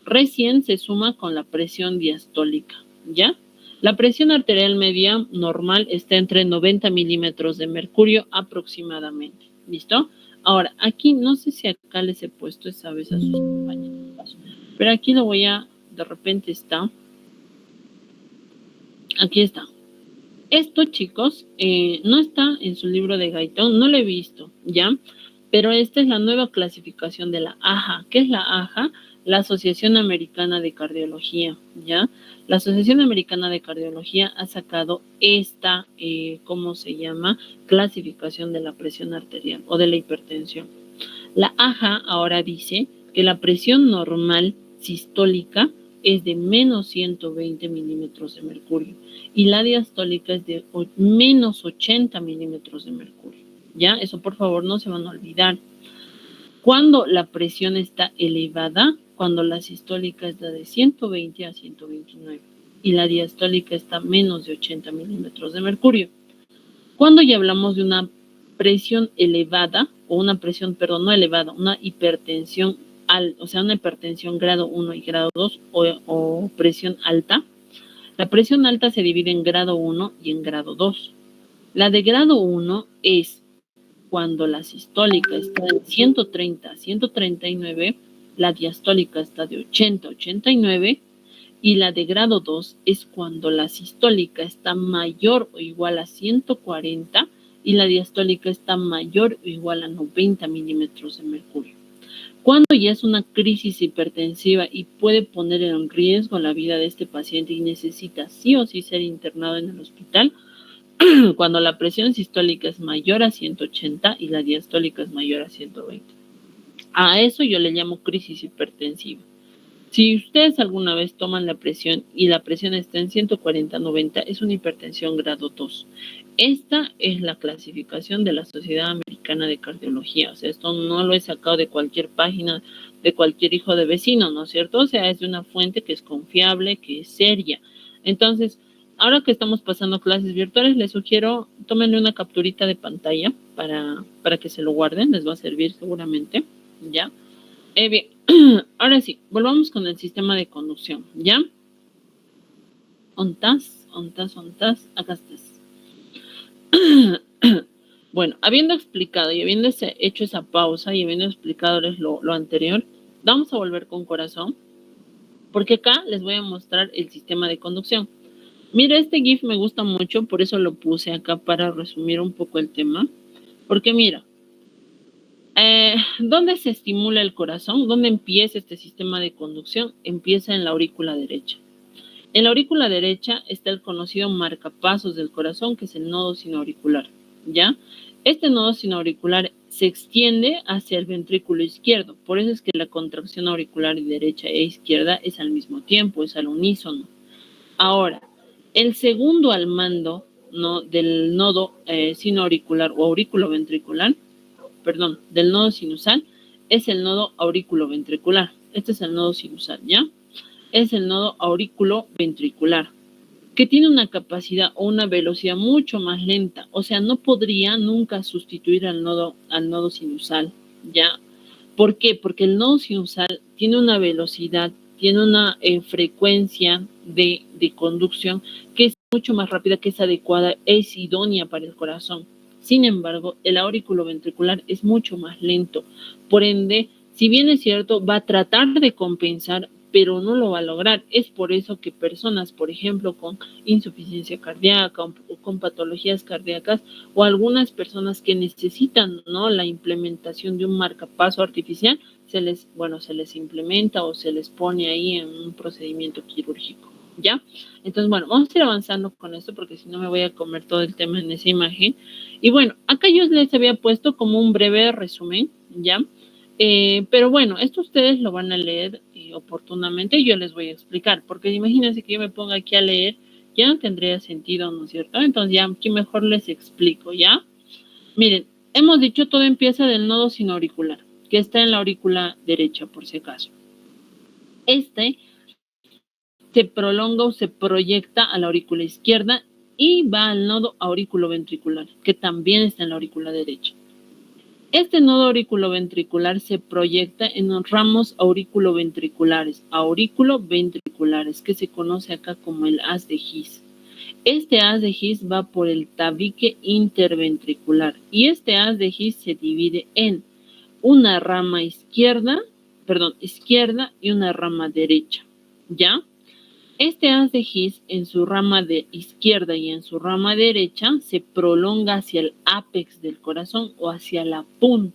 Recién se suma con la presión diastólica, ¿ya? La presión arterial media normal está entre 90 milímetros de mercurio aproximadamente, ¿listo? Ahora, aquí no sé si acá les he puesto esa vez a sus compañeros, pero aquí lo voy a, de repente está, aquí está. Esto, chicos, no está en su libro de Guyton, no lo he visto, ¿ya? Pero esta es la nueva clasificación de la AJA. ¿Qué es la AJA? La Asociación Americana de Cardiología, ¿ya? La Asociación Americana de Cardiología ha sacado esta, ¿cómo se llama? Clasificación de la presión arterial o de la hipertensión. La AJA ahora dice que la presión normal sistólica es de menos 120 milímetros de mercurio y la diastólica es de menos 80 milímetros de mercurio. ¿Ya? Eso por favor no se van a olvidar. Cuando la presión está elevada, cuando la sistólica está de 120 a 129 y la diastólica está menos de 80 milímetros de mercurio. Cuando ya hablamos de una presión elevada, o una presión, perdón, no elevada, una hipertensión, o sea, una hipertensión grado 1 y grado 2 o presión alta, la presión alta se divide en grado 1 y en grado 2. La de grado 1 es cuando la sistólica está de 130 a 139, la diastólica está de 80 a 89, y la de grado 2 es cuando la sistólica está mayor o igual a 140 y la diastólica está mayor o igual a 90 milímetros de mercurio. Cuando ya es una crisis hipertensiva y puede poner en riesgo la vida de este paciente y necesita sí o sí ser internado en el hospital, cuando la presión sistólica es mayor a 180 y la diastólica es mayor a 120. A eso yo le llamo crisis hipertensiva. Si ustedes alguna vez toman la presión y la presión está en 140-90, es una hipertensión grado 2. Esta es la clasificación de la Sociedad Americana de Cardiología. O sea, esto no lo he sacado de cualquier página, de cualquier hijo de vecino, ¿no es cierto? O sea, es de una fuente que es confiable, que es seria. Entonces, ahora que estamos pasando clases virtuales, les sugiero, tómenle una capturita de pantalla para que se lo guarden, les va a servir seguramente, ¿ya? Bien, ahora sí, volvamos con el sistema de conducción, ¿ya? ¿Ontas? Acá estás. Bueno, habiendo explicado y habiendo hecho esa pausa y habiendo explicado lo anterior, vamos a volver con corazón, porque acá les voy a mostrar el sistema de conducción. Mira, este GIF me gusta mucho, por eso lo puse acá para resumir un poco el tema, porque mira, ¿dónde se estimula el corazón? ¿Dónde empieza este sistema de conducción? Empieza en la aurícula derecha. En la aurícula derecha está el conocido marcapasos del corazón, que es el nodo sinoauricular, ¿ya? Este nodo sinoauricular se extiende hacia el ventrículo izquierdo, por eso es que la contracción auricular derecha e izquierda es al mismo tiempo, es al unísono. Ahora, el segundo al mando, ¿no?, del nodo sinoauricular o auriculoventricular, perdón, del nodo sinusal, es el nodo auriculoventricular. Este es el nodo sinusal, ¿ya? Es el nodo auriculoventricular, que tiene una capacidad o una velocidad mucho más lenta. O sea, no podría nunca sustituir al nodo sinusal, ¿ya? ¿Por qué? Porque el nodo sinusal tiene una velocidad, tiene una frecuencia de conducción que es mucho más rápida, que es adecuada, es idónea para el corazón. Sin embargo, el auriculoventricular es mucho más lento. Por ende, si bien es cierto, va a tratar de compensar, pero no lo va a lograr. Es por eso que personas, por ejemplo, con insuficiencia cardíaca o con patologías cardíacas, o algunas personas que necesitan, ¿no?, la implementación de un marcapaso artificial, se les implementa o se les pone ahí en un procedimiento quirúrgico, ¿ya? Entonces, bueno, vamos a ir avanzando con esto porque si no me voy a comer todo el tema en esa imagen. Y bueno, acá yo les había puesto como un breve resumen, ¿ya? Pero bueno, esto ustedes lo van a leer oportunamente y yo les voy a explicar, porque imagínense que yo me ponga aquí a leer, ya no tendría sentido, ¿no es cierto? Entonces ya aquí mejor les explico, ¿ya? Miren, hemos dicho todo empieza del nodo sinoauricular, que está en la aurícula derecha, por si acaso. Este se prolonga o se proyecta a la aurícula izquierda y va al nodo auriculoventricular, que también está en la aurícula derecha. Este nodo auriculoventricular se proyecta en los ramos auriculoventriculares, que se conoce acá como el haz de His. Este haz de His va por el tabique interventricular y este haz de His se divide en una rama izquierda y una rama derecha, ¿ya? Este haz de His en su rama de izquierda y en su rama derecha se prolonga hacia el ápex del corazón o hacia la punta